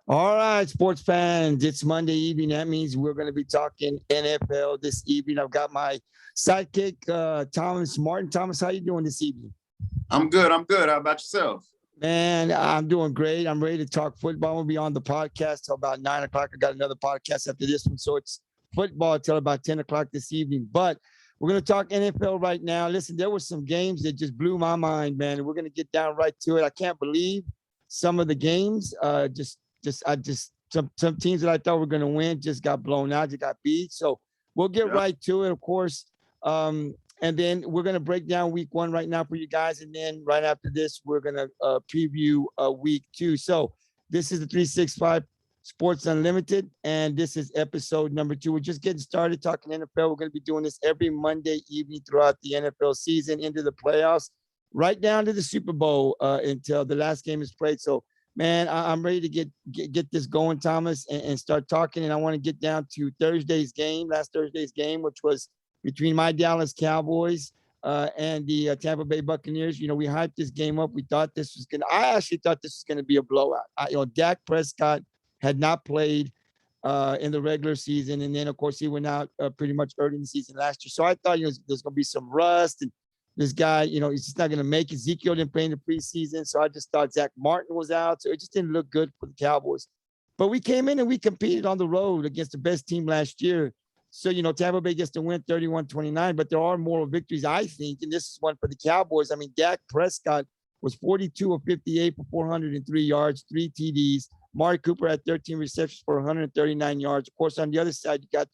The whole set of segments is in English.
All right, sports fans, it's Monday evening. That means we're going to be talking NFL this evening. I've got my sidekick, Thomas Martin. Thomas, how you doing this evening? I'm good. I'm good. How about yourself? Man, I'm doing great. I'm ready to talk football. I'm going to be on the podcast till about 9 o'clock. I got another podcast after this one. So it's football till about 10 o'clock this evening. But we're going to talk NFL right now. Listen, there were some games that just blew my mind, man. And we're going to get down right to it. I can't believe some of the games. Some teams that I thought were going to win just got blown out, just got beat. So we'll get right to it, of course. And then we're going to break down week one right now for you guys. And then right after this, we're going to preview week two. So this is the 365 Sports Unlimited, and this is episode number 2. We're just getting started talking NFL. We're going to be doing this every Monday evening throughout the NFL season into the playoffs, right down to the Super Bowl until the last game is played. So, man, I'm ready to get this going, Thomas, and start talking. And I want to get down to last Thursday's game, which was between my Dallas Cowboys and the Tampa Bay Buccaneers. You know, we hyped this game up. I actually thought this was going to be a blowout. Dak Prescott had not played in the regular season. And then, of course, he went out pretty much early in the season last year. So I thought, there's going to be some rust. And this guy, he's just not going to make it. Ezekiel didn't play in the preseason. So I just thought Zach Martin was out. So it just didn't look good for the Cowboys. But we came in and we competed on the road against the best team last year. So, Tampa Bay gets to win 31-29, but there are moral victories, I think, and this is one for the Cowboys. I mean, Dak Prescott was 42 of 58 for 403 yards, 3 TDs. Amari Cooper had 13 receptions for 139 yards. Of course, on the other side, you got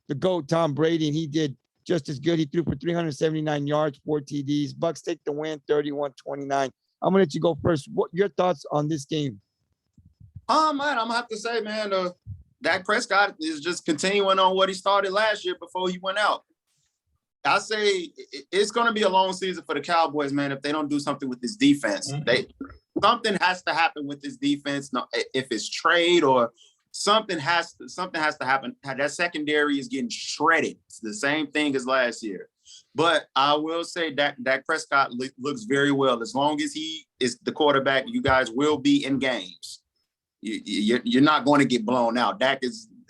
the GOAT, Tom Brady, and he did just as good. He threw for 379 yards, 4 TDs. Bucs take the win, 31-29. I'm going to let you go first. What your thoughts on this game? Man, I'm going to have to say, man, Dak Prescott is just continuing on what he started last year before he went out. I say it's going to be a long season for the Cowboys, man, if they don't do something with this defense. Something has to happen with this defense. No, if it's trade or something has to happen. That secondary is getting shredded. It's the same thing as last year. But I will say Dak Prescott looks very well. As long as he is the quarterback, you guys will be in games. You're not going to get blown out.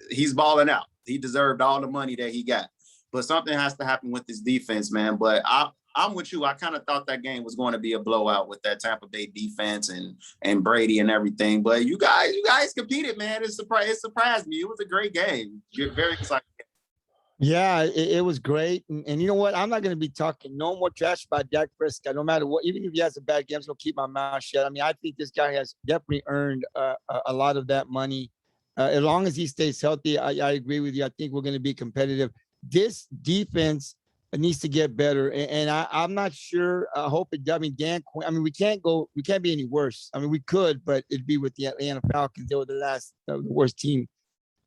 He's balling out. He deserved all the money that he got. But something has to happen with this defense, man. But I'm with you. I kind of thought that game was going to be a blowout with that Tampa Bay defense and Brady and everything. But you guys competed, man. It surprised me. It was a great game. You're very excited. Yeah, it was great. And you know what? I'm not going to be talking no more trash about Dak Prescott, no matter what. Even if he has a bad game, I'm just going to keep my mouth shut. I mean, I think this guy has definitely earned a lot of that money. As long as he stays healthy, I agree with you. I think we're going to be competitive. This defense needs to get better. And I'm not sure. I hope it does. I mean, we can't be any worse. I mean, we could, but it'd be with the Atlanta Falcons. They were the worst team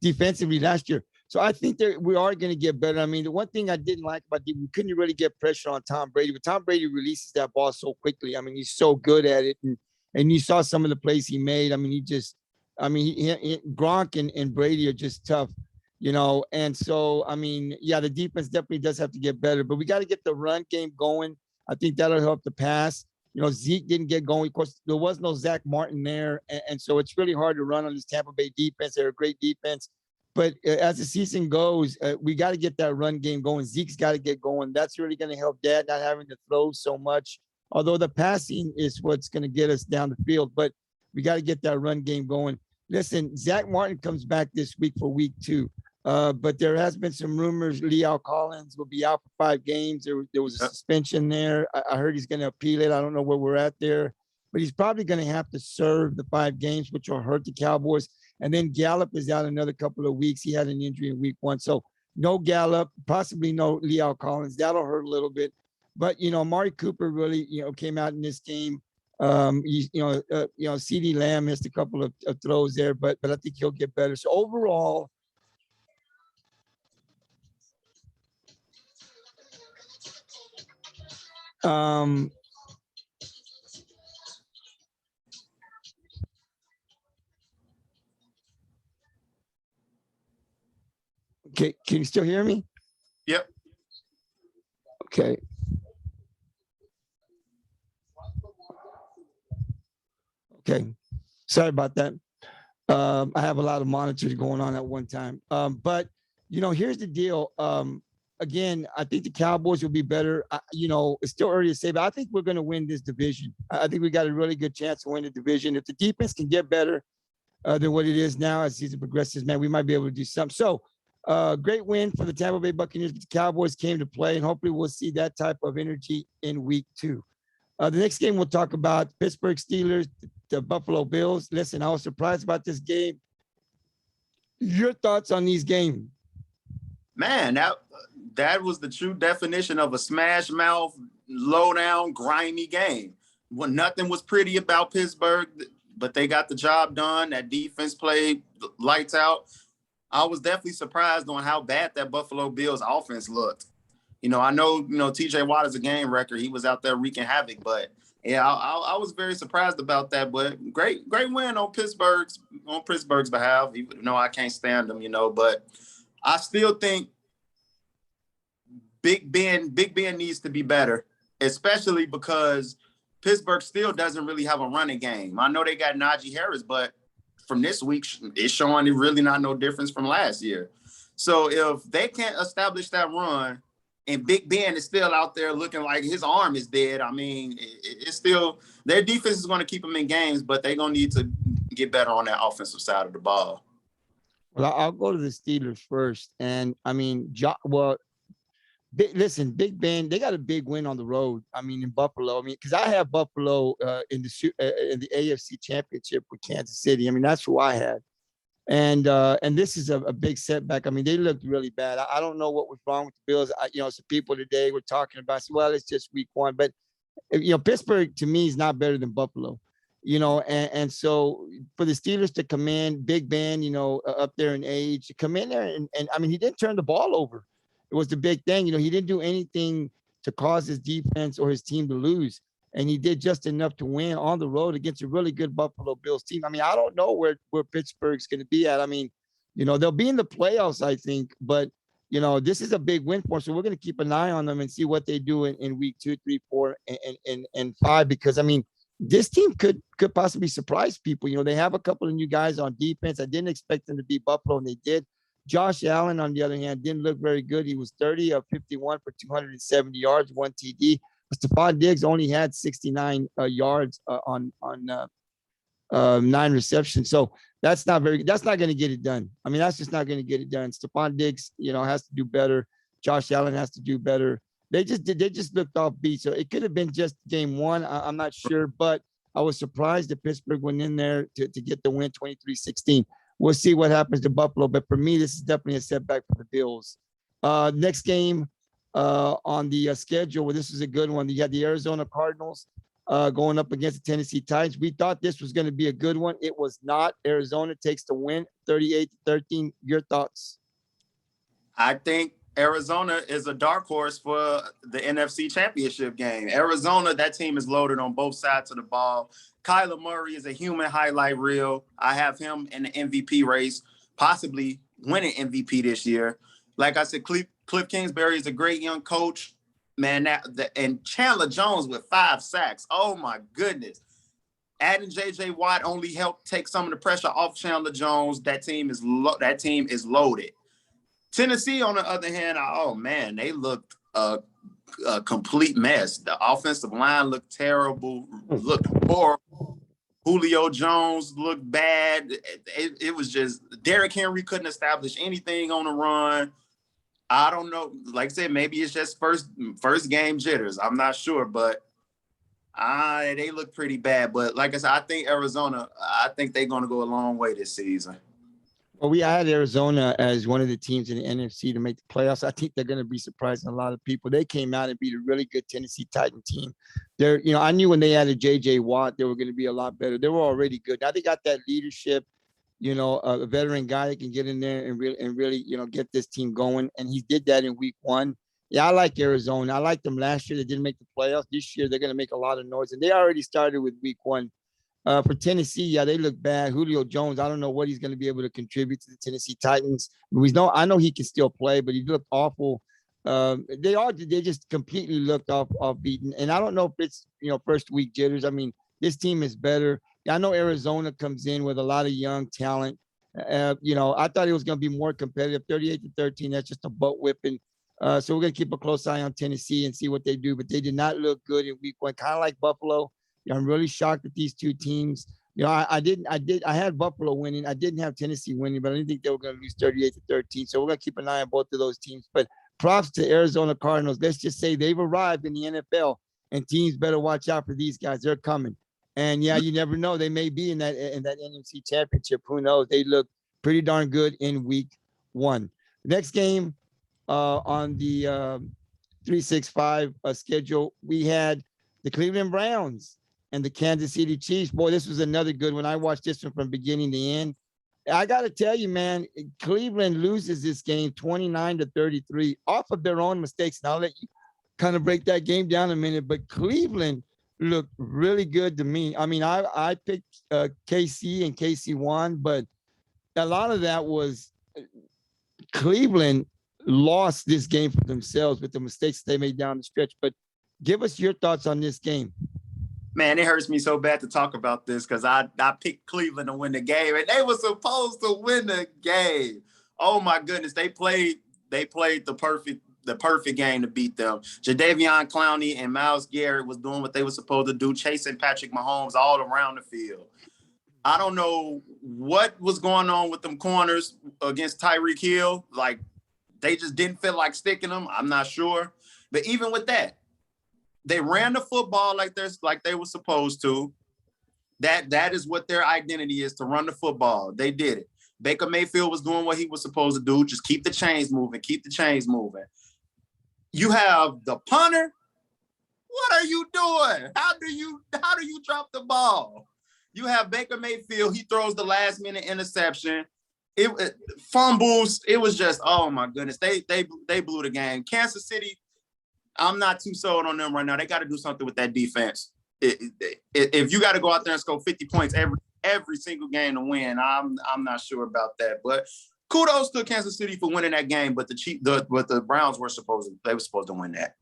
defensively last year. So I think we are going to get better. I mean, the one thing I didn't like about it, we couldn't really get pressure on Tom Brady, but Tom Brady releases that ball so quickly. I mean, he's so good at it. And you saw some of the plays he made. I mean, Gronk and Brady are just tough, And so, I mean, yeah, the defense definitely does have to get better, but we got to get the run game going. I think that'll help the pass. Zeke didn't get going. Of course, there was no Zach Martin there. And so it's really hard to run on this Tampa Bay defense. They're a great defense. But as the season goes, we got to get that run game going. Zeke's got to get going. That's really going to help Dad not having to throw so much, although the passing is what's going to get us down the field. But we got to get that run game going. Listen, Zach Martin comes back this week for week 2. But there has been some rumors Leo Collins will be out for 5 games. There was a suspension there. I heard he's going to appeal it. I don't know where we're at there. But he's probably going to have to serve the 5 games, which will hurt the Cowboys. And then Gallup is out another couple of weeks. He had an injury in week 1. So no Gallup, possibly no Leo Collins. That'll hurt a little bit. But, Amari Cooper really, came out in this game. CeeDee Lamb missed a couple of throws there, but I think he'll get better. So overall, okay, can you still hear me? Yep. Okay. Okay. Sorry about that. I have a lot of monitors going on at one time. But here's the deal. Again, I think the Cowboys will be better. It's still early to say, but I think we're going to win this division. I think we got a really good chance to win the division. If the defense can get better than what it is now as season progresses, man, we might be able to do something. So, great win for the Tampa Bay Buccaneers. The Cowboys came to play, and hopefully we'll see that type of energy in week 2. The next game we'll talk about Pittsburgh Steelers, the Buffalo Bills. Listen, I was surprised about this game. Your thoughts on these games? Man, that was the true definition of a smash mouth, low down, grimy game. Well, nothing was pretty about Pittsburgh, but they got the job done. That defense played lights out. I was definitely surprised on how bad that Buffalo Bills offense looked. I know, TJ Watt is a game record. He was out there wreaking havoc, but yeah, I was very surprised about that. But great win on Pittsburgh's behalf. Even though I can't stand them, but I still think Big Ben needs to be better, especially because Pittsburgh still doesn't really have a running game. I know they got Najee Harris, but from this week, it's showing it really not no difference from last year. So if they can't establish that run and Big Ben is still out there looking like his arm is dead, I mean, it's still – their defense is going to keep them in games, but they're going to need to get better on that offensive side of the ball. Well, I'll go to the Steelers first. And, I mean, listen, Big Ben, they got a big win on the road. I mean, in Buffalo. I mean, because I have Buffalo in the AFC Championship with Kansas City. I mean, that's who I had. And this is a big setback. I mean, they looked really bad. I don't know what was wrong with the Bills. Some people today were talking about, well, it's just week 1. But, Pittsburgh, to me, is not better than Buffalo. And so for the Steelers to come in, Big Ben, up there in age, to come in there and I mean, he didn't turn the ball over. It was the big thing. He didn't do anything to cause his defense or his team to lose. And he did just enough to win on the road against a really good Buffalo Bills team. I mean, I don't know where Pittsburgh's going to be at. I mean, they'll be in the playoffs, I think. But, this is a big win for them. So we're going to keep an eye on them and see what they do in week 2, 3, 4, and 5. Because, I mean, this team could possibly surprise people. They have a couple of new guys on defense. I didn't expect them to beat Buffalo, and they did. Josh Allen, on the other hand, didn't look very good. He was 30 of 51 for 270 yards, 1 TD. But Stephon Diggs only had 69 yards on 9 receptions. So that's not going to get it done. I mean, that's just not going to get it done. Stephon Diggs, has to do better. Josh Allen has to do better. They just looked off beat. So it could have been just game 1. I'm not sure, but I was surprised that Pittsburgh went in there to get the win 23-16. We'll see what happens to Buffalo. But for me, this is definitely a setback for the Bills. Next game on the schedule, well, this is a good one. You had the Arizona Cardinals going up against the Tennessee Titans. We thought this was going to be a good one. It was not. Arizona takes the win, 38-13. Your thoughts? I think Arizona is a dark horse for the NFC Championship game. Arizona, that team is loaded on both sides of the ball. Kyler Murray is a human highlight reel. I have him in the MVP race, possibly winning MVP this year. Like I said, Cliff Kingsbury is a great young coach. Man, and Chandler Jones with 5 sacks. Oh, my goodness. Adding J.J. Watt only helped take some of the pressure off Chandler Jones. That team is loaded. Tennessee, on the other hand, oh, man, they looked a complete mess. The offensive line looked terrible, looked horrible. Julio Jones looked bad. It was just Derrick Henry couldn't establish anything on the run. I don't know. Like I said, maybe it's just first game jitters. I'm not sure, but they look pretty bad. But like I said, I think Arizona, they're going to go a long way this season. Well, we had Arizona as one of the teams in the NFC to make the playoffs. I think they're going to be surprising a lot of people. They came out and beat a really good Tennessee Titan team. I knew when they added J.J. Watt, they were going to be a lot better. They were already good. Now they got that leadership, a veteran guy that can get in there and really, get this team going. And he did that in week 1. Yeah, I like Arizona. I liked them last year. They didn't make the playoffs. This year, they're going to make a lot of noise. And they already started with week 1. For Tennessee, yeah, they look bad. Julio Jones, I don't know what he's going to be able to contribute to the Tennessee Titans. I know he can still play, but he looked awful. They just completely looked off beaten. And I don't know if it's, first week jitters. I mean, this team is better. I know Arizona comes in with a lot of young talent. I thought it was going to be more competitive, 38-13. That's just a butt whipping. So we're going to keep a close eye on Tennessee and see what they do. But they did not look good in week one, kind of like Buffalo. I'm really shocked at these two teams. I had Buffalo winning. I didn't have Tennessee winning, but I didn't think they were going to lose 38-13. So we're going to keep an eye on both of those teams. But props to Arizona Cardinals. Let's just say they've arrived in the NFL, and teams better watch out for these guys. They're coming. And yeah, you never know. They may be in that NFC Championship. Who knows? They look pretty darn good in week one. Next game on the 365 schedule, we had the Cleveland Browns and the Kansas City Chiefs. Boy, this was another good one. I watched this one from beginning to end. I got to tell you, man, Cleveland loses this game 29-33 off of their own mistakes. And I'll let you kind of break that game down in a minute. But Cleveland looked really good to me. I mean, I picked KC and KC won, but a lot of that was Cleveland lost this game for themselves with the mistakes they made down the stretch. But give us your thoughts on this game. Man, it hurts me so bad to talk about this because I picked Cleveland to win the game, and they were supposed to win the game. Oh my goodness, they played the perfect game to beat them. Jadeveon Clowney and Myles Garrett was doing what they were supposed to do, chasing Patrick Mahomes all around the field. I don't know what was going on with them corners against Tyreek Hill. Like, they just didn't feel like sticking them. I'm not sure. But even with that, they ran the football like they were supposed to. That is what their identity is, to run the football. They did it. Baker Mayfield was doing what he was supposed to do. Just keep the chains moving. You have the punter. What are you doing? How do you drop the ball? You have Baker Mayfield. He throws the last minute interception. It fumbles. It was just, oh my goodness. They blew the game. Kansas City, I'm not too sold on them right now. They got to do something with that defense. If you got to go out there and score 50 points every single game to win, I'm not sure about that. But kudos to Kansas City for winning that game. But the Browns were supposed to win that.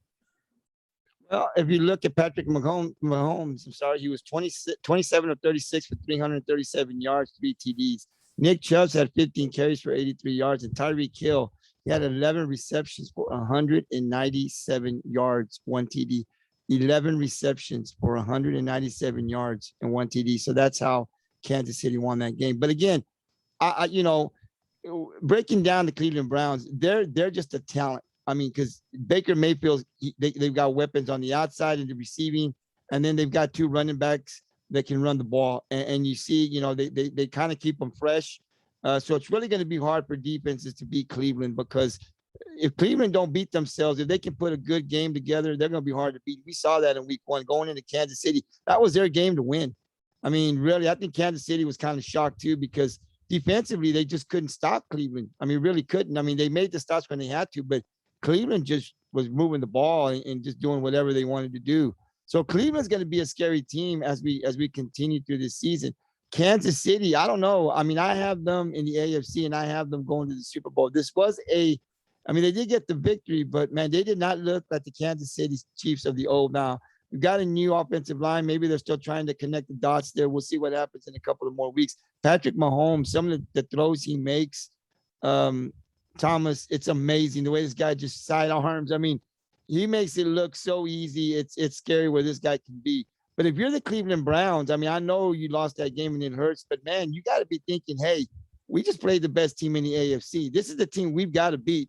Well, if you look at Patrick Mahomes, he was 27 of 36 for 337 yards, 3 TDs. Nick Chubb had 15 carries for 83 yards, and Tyreek Hill, he had 11 receptions for 197 yards, 1 TD. 11 receptions for 197 yards and 1 TD. So that's how Kansas City won that game. But again, breaking down the Cleveland Browns, they're just a talent. I mean, because Baker Mayfield, they've got weapons on the outside and the receiving, and then they've got 2 running backs that can run the ball. And you see, they kind of keep them fresh. So it's really going to be hard for defenses to beat Cleveland, because if Cleveland don't beat themselves, if they can put a good game together, they're going to be hard to beat. We saw that in week 1 going into Kansas City. That was their game to win. I mean, really, I think Kansas City was kind of shocked too, because defensively, they just couldn't stop Cleveland. I mean, really couldn't. I mean, they made the stops when they had to, but Cleveland just was moving the ball and just doing whatever they wanted to do. So Cleveland's going to be a scary team as we continue through this season. Kansas City, I don't know. I mean, I have them in the AFC and I have them going to the Super Bowl. They did get the victory, but man, they did not look like the Kansas City Chiefs of the old. Now, we've got a new offensive line. Maybe they're still trying to connect the dots there. We'll see what happens in a couple of more weeks. Patrick Mahomes, some of the throws he makes, Thomas, it's amazing the way this guy just sidearms. I mean, he makes it look so easy. It's scary where this guy can be. But if you're the Cleveland Browns, I mean, I know you lost that game and it hurts, but man, you got to be thinking, hey, we just played the best team in the AFC. This is the team we've got to beat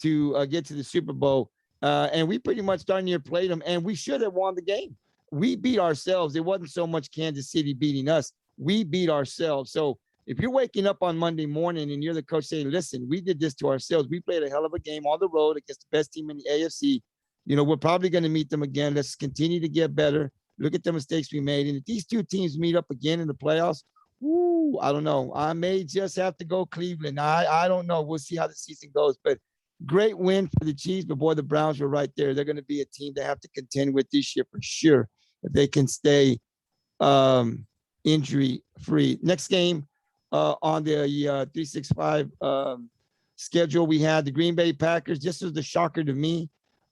to get to the Super Bowl. And we pretty much darn near played them, and we should have won the game. We beat ourselves. It wasn't so much Kansas City beating us. We beat ourselves. So if you're waking up on Monday morning and you're the coach saying, listen, we did this to ourselves. We played a hell of a game on the road against the best team in the AFC. We're probably going to meet them again. Let's continue to get better. Look at the mistakes we made. And if these two teams meet up again in the playoffs, I don't know. I may just have to go Cleveland. I don't know. We'll see how the season goes. But great win for the Chiefs. But, boy, the Browns were right there. They're going to be a team they have to contend with this year for sure if they can stay injury-free. Next game on the 365 schedule, we had the Green Bay Packers. This was the shocker to me,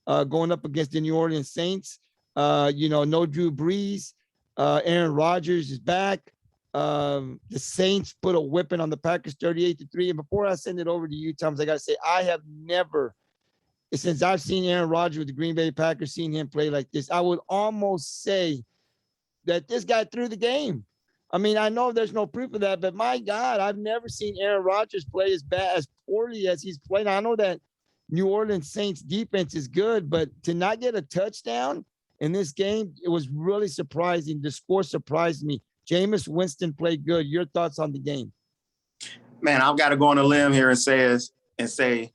going up against the New Orleans Saints. No Drew Brees. Aaron Rodgers is back. The Saints put a whipping on the Packers 38-3. And before I send it over to you, Thomas, I got to say, I have never, since I've seen Aaron Rodgers with the Green Bay Packers, seen him play like this, I would almost say that this guy threw the game. I mean, I know there's no proof of that, but my God, I've never seen Aaron Rodgers play as bad, as poorly as he's played. I know that New Orleans Saints defense is good, but to not get a touchdown in this game, it was really surprising. The score surprised me. Jameis Winston played good. Your thoughts on the game? Man, I've got to go on a limb here and say,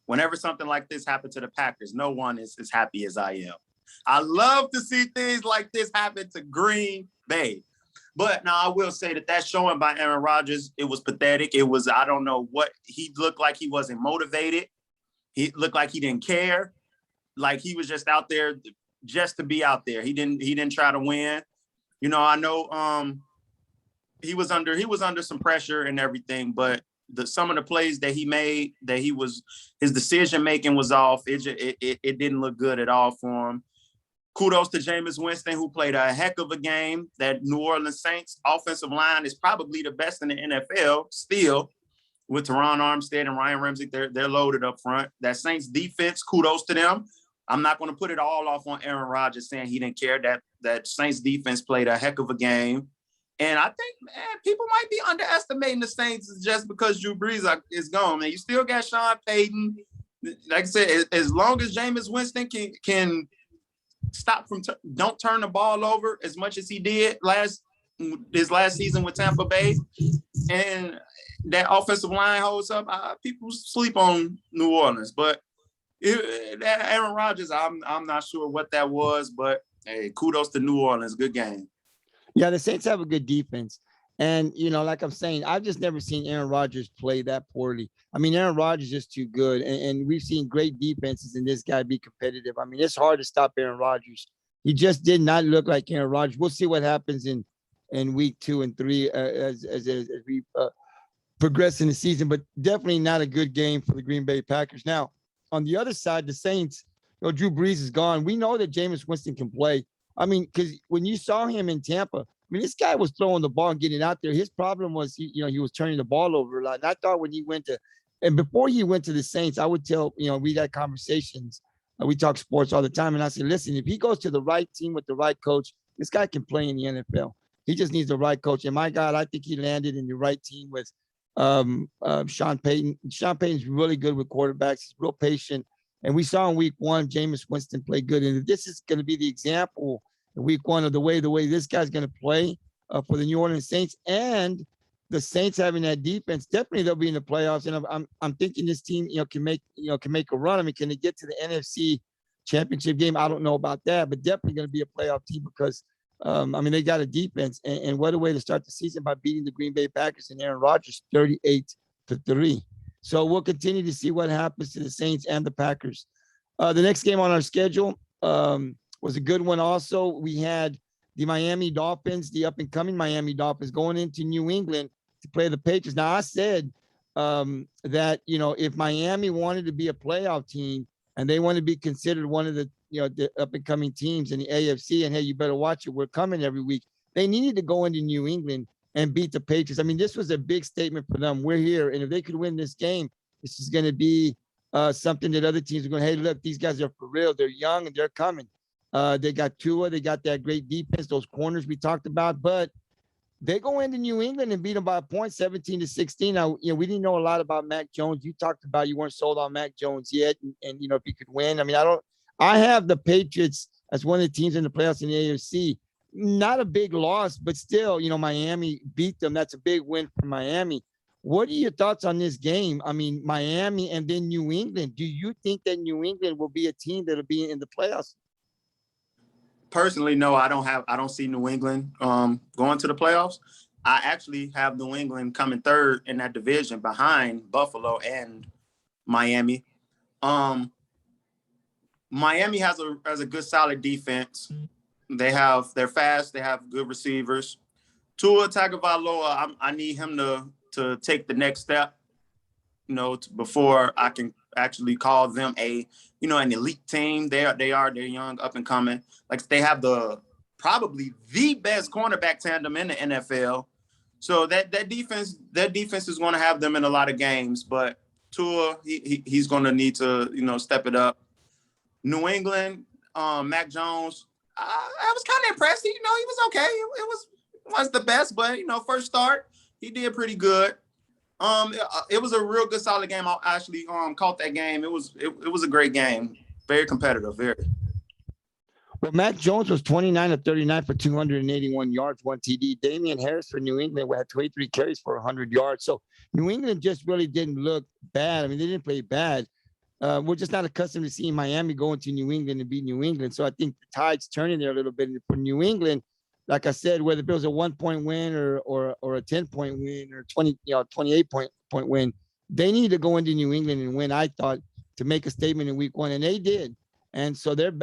whenever something like this happened to the Packers, no one is as happy as I am. I love to see things like this happen to Green Bay. But now I will say that showing by Aaron Rodgers, it was pathetic. It was, I don't know what, he looked like he wasn't motivated. He looked like he didn't care. Like he was just out there just to be out there. He didn't try to win. You know, I know he was under some pressure and everything, but some of the plays that he made, his decision making was off. It didn't look good at all for him. Kudos to Jameis Winston, who played a heck of a game. That New Orleans Saints offensive line is probably the best in the NFL still, with Teron Armstead and Ryan Ramsey. They're loaded up front. That Saints defense, kudos to them. I'm not going to put it all off on Aaron Rodgers saying he didn't care. That Saints defense played a heck of a game. And I think, man, people might be underestimating the Saints just because Drew Brees is gone. Man, you still got Sean Payton. Like I said, as long as Jameis Winston can stop from don't turn the ball over as much as he did his last season with Tampa Bay, and that offensive line holds up, people sleep on New Orleans. But that Aaron Rodgers, I'm not sure what that was, but hey, kudos to New Orleans. Good game. Yeah, the Saints have a good defense. And, you know, like I'm saying, I've just never seen Aaron Rodgers play that poorly. I mean, Aaron Rodgers is just too good. And we've seen great defenses and this guy be competitive. I mean, it's hard to stop Aaron Rodgers. He just did not look like Aaron Rodgers. We'll see what happens in week 2 and 3 as we progress in the season, but definitely not a good game for the Green Bay Packers. Now, on the other side, the Saints, you know, Drew Brees is gone. We know that Jameis Winston can play. I mean, because when you saw him in Tampa, I mean, this guy was throwing the ball and getting out there. His problem was, he was turning the ball over a lot. And I thought when he went to, and before he went to the Saints, I would tell, we had conversations. We talk sports all the time. And I said, listen, if he goes to the right team with the right coach, this guy can play in the NFL. He just needs the right coach. And my God, I think he landed in the right team with Sean Payton. Sean Payton's really good with quarterbacks. He's real patient. And we saw in week 1, Jameis Winston play good. And if this is going to be the example in week 1 of the way this guy's going to play for the New Orleans Saints, and the Saints having that defense, definitely they'll be in the playoffs. And I'm thinking this team, can make a run. I mean, can they get to the NFC Championship game? I don't know about that, but definitely going to be a playoff team because they got a defense, and what a way to start the season by beating the Green Bay Packers and Aaron Rodgers 38-3. So we'll continue to see what happens to the Saints and the Packers. The next game on our schedule was a good one also. We had the Miami Dolphins, the up-and-coming Miami Dolphins, going into New England to play the Patriots. Now, I said that, if Miami wanted to be a playoff team and they want to be considered one of the up-and-coming teams in the AFC, and hey, you better watch it, we're coming every week, they needed to go into New England and beat the Patriots. I mean, this was a big statement for them. We're here, and if they could win this game, this is going to be something that other teams are going, hey, look, these guys are for real. They're young, and they're coming. They got Tua. They got that great defense, those corners we talked about. But they go into New England and beat them by a point, 17-16. Now, we didn't know a lot about Mac Jones. You talked about you weren't sold on Mac Jones yet, and if he could win. I mean, I have the Patriots as one of the teams in the playoffs in the AFC. Not a big loss, but still, Miami beat them. That's a big win for Miami. What are your thoughts on this game? I mean, Miami and then New England. Do you think that New England will be a team that'll be in the playoffs? Personally, no, I don't see New England going to the playoffs. I actually have New England coming third in that division behind Buffalo and Miami. Miami has a good, solid defense. They're fast. They have good receivers. Tua Tagovailoa, I need him to take the next step, before I can actually call them an elite team. They're young, up and coming. Like, they have probably the best cornerback tandem in the NFL. So that defense is going to have them in a lot of games. But Tua, he's going to need to, step it up. New England, Mac Jones, I was kind of impressed. He was okay. It was the best, but first start, he did pretty good. It was a real good, solid game. I actually caught that game. It was a great game. Very competitive, very. Well, Mac Jones was 29 of 39 for 281 yards, 1 TD. Damian Harris for New England had 23 carries for 100 yards. So New England just really didn't look bad. I mean, they didn't play bad. We're just not accustomed to seeing Miami going to New England and beat New England. So I think the tide's turning there a little bit. For New England, like I said, whether it was a 1-point win or a 10-point win or 28-point win, they need to go into New England and win, I thought, to make a statement in week 1. And they did. And so they're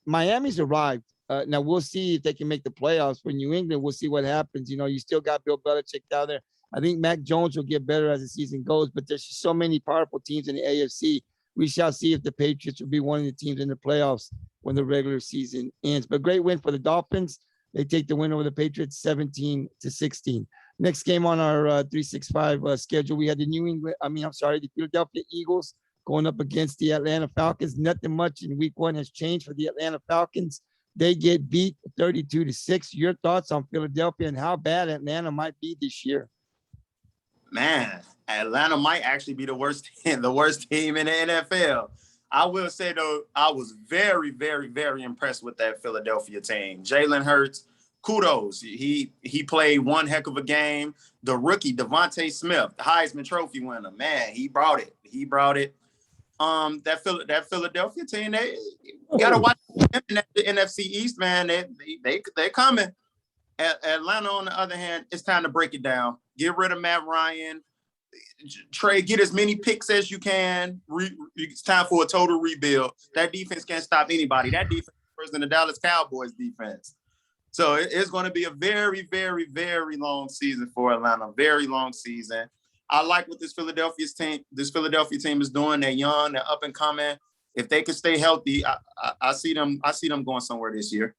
Miami's arrived. Now we'll see if they can make the playoffs. For New England, we'll see what happens. You still got Bill Belichick down there. I think Mac Jones will get better as the season goes, but there's just so many powerful teams in the AFC. We shall see if the Patriots will be one of the teams in the playoffs when the regular season ends. But great win for the Dolphins. They take the win over the Patriots 17-16. Next game on our 365 schedule, we had the Philadelphia Eagles going up against the Atlanta Falcons. Nothing much in week 1 has changed for the Atlanta Falcons. They get beat 32-6. Your thoughts on Philadelphia and how bad Atlanta might be this year? Man, Atlanta might actually be the worst team in the NFL. I will say, though, I was very, very, very impressed with that Philadelphia team. Jalen Hurts, kudos. He played one heck of a game. The rookie, Devontae Smith, the Heisman Trophy winner, man, he brought it. That Philadelphia team, you got to watch them in the NFC East, man. They're coming. Atlanta, on the other hand, it's time to break it down. Get rid of Matt Ryan. Get as many picks as you can. It's time for a total rebuild. That defense can't stop anybody. That defense is worse than the Dallas Cowboys defense. So it's going to be a very, very, very long season for Atlanta. Very long season. I like what this Philadelphia team is doing. They're young. They're up and coming. If they can stay healthy, I see them going somewhere this year.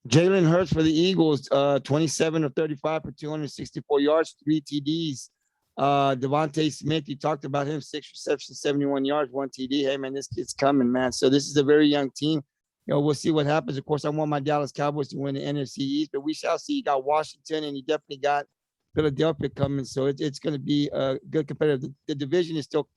Jalen Hurts for the Eagles, 27 of 35 for 264 yards, 3 TDs. Devontae Smith, you talked about him, 6 receptions, 71 yards, 1 TD. Hey, man, this kid's coming, man. So this is a very young team. We'll see what happens. Of course, I want my Dallas Cowboys to win the NFC East, but we shall see. You got Washington, and you definitely got Philadelphia coming. So it's going to be a good competitive. The division is still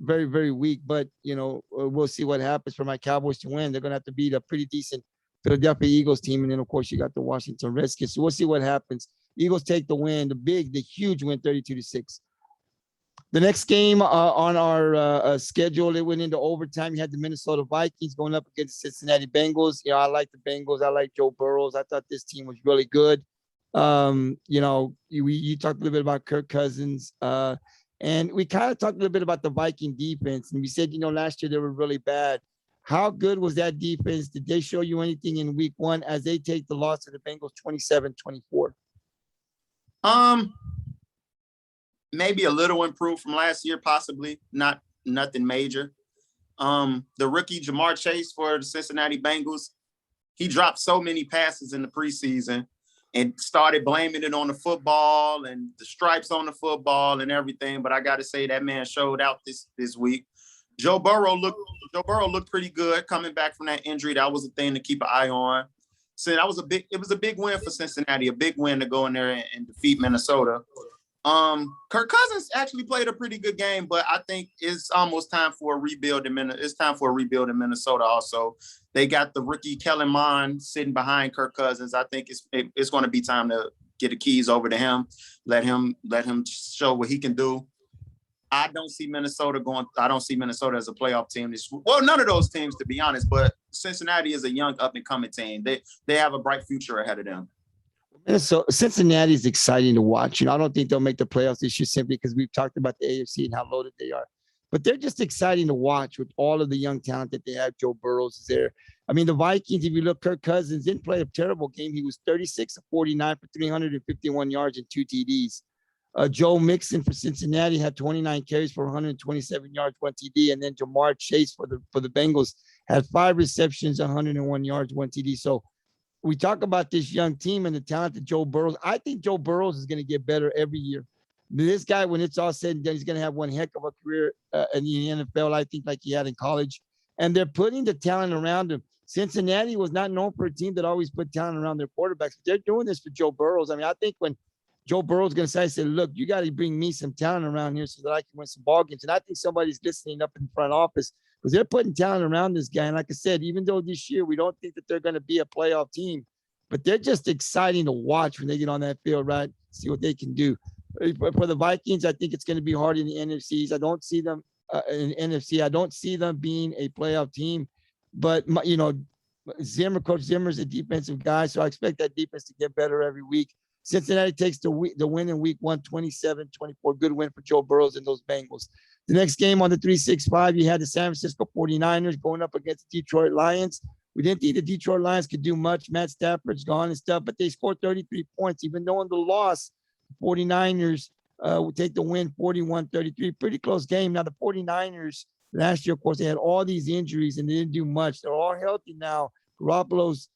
very, very weak, but, we'll see what happens for my Cowboys to win. They're going to have to beat a pretty decent Philadelphia Eagles team. And then, of course, you got the Washington Redskins. So we'll see what happens. Eagles take the win, the huge win, 32-6. The next game on our schedule, it went into overtime. You had the Minnesota Vikings going up against the Cincinnati Bengals. I like the Bengals. I like Joe Burrows. I thought this team was really good. You talked a little bit about Kirk Cousins. And we kind of talked a little bit about the Viking defense. And we said, last year they were really bad. How good was that defense? Did they show you anything in week 1 as they take the loss to the Bengals 27-24? Maybe a little improved from last year, possibly. Nothing major. The rookie Jamar Chase for the Cincinnati Bengals, he dropped so many passes in the preseason and started blaming it on the football and the stripes on the football and everything. But I got to say that man showed out this week. Joe Burrow looked pretty good coming back from that injury. That was a thing to keep an eye on. So it was a big win for Cincinnati, a big win to go in there and defeat Minnesota. Kirk Cousins actually played a pretty good game, but I think it's almost time for a rebuild in Minnesota. It's time for a rebuild in Minnesota also. They got the rookie Kellen Mond sitting behind Kirk Cousins. I think it's going to be time to get the keys over to him, let him show what he can do. I don't see Minnesota as a playoff team. None of those teams, to be honest, but Cincinnati is a young up-and-coming team. They have a bright future ahead of them. So Cincinnati is exciting to watch. I don't think they'll make the playoffs this year simply because we've talked about the AFC and how loaded they are. But they're just exciting to watch with all of the young talent that they have. Joe Burrows is there. I mean, the Vikings, if you look, Kirk Cousins didn't play a terrible game. He was 36 of 49 for 351 yards and 2 TDs. Joe Mixon for Cincinnati had 29 carries for 127 yards, 1 TD. And then Jamar Chase for the Bengals had 5 receptions, 101 yards, 1 TD. So we talk about this young team and the talented Joe Burrows. I think Joe Burrows is going to get better every year. This guy, when it's all said and done, he's going to have one heck of a career in the NFL, I think, like he had in college. And they're putting the talent around him. Cincinnati was not known for a team that always put talent around their quarterbacks. But they're doing this for Joe Burrows. I mean, I think when Joe Burrow is going to say, look, you got to bring me some talent around here so that I can win some ball games. And I think somebody's listening up in the front office because they're putting talent around this guy. And like I said, even though this year we don't think that they're going to be a playoff team, but they're just exciting to watch when they get on that field, right? See what they can do. For the Vikings, I think it's going to be hard in the NFCs. I don't see them in NFC. I don't see them being a playoff team. But, you know, Coach Zimmer's a defensive guy, so I expect that defense to get better every week. Cincinnati takes the win in week 1, 27-24. Good win for Joe Burrows and those Bengals. The next game on the 365, you had the San Francisco 49ers going up against the Detroit Lions. We didn't think the Detroit Lions could do much. Matt Stafford's gone and stuff, but they scored 33 points. Even though in the loss, 49ers will take the win 41-33. Pretty close game. Now, the 49ers, last year, of course, they had all these injuries and they didn't do much. They're all healthy now. Garoppolo's,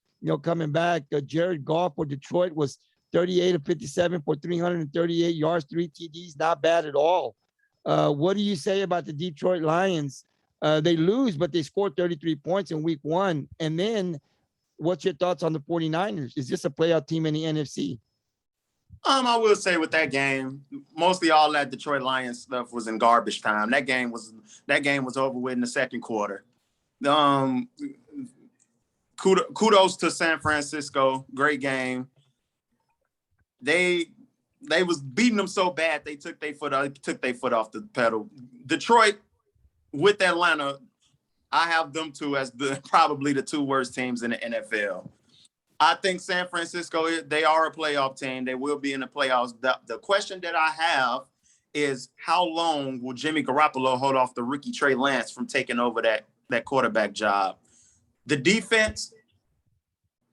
coming back. Jared Goff for Detroit was 38 of 57 for 338 yards, 3 TDs. Not bad at all. What do you say about the Detroit Lions? They lose, but they scored 33 points in week 1. And then what's your thoughts on the 49ers? Is this a playoff team in the NFC? I will say with that game, mostly all that Detroit Lions stuff was in garbage time. That game was over with in the second quarter. Kudos to San Francisco. Great game. They was beating them so bad they took their foot off the pedal. Detroit with Atlanta, I have them two as probably the 2 worst teams in the NFL. I think San Francisco, they are a playoff team. They will be in the playoffs. The question that I have is how long will Jimmy Garoppolo hold off the rookie Trey Lance from taking over that quarterback job? The defense,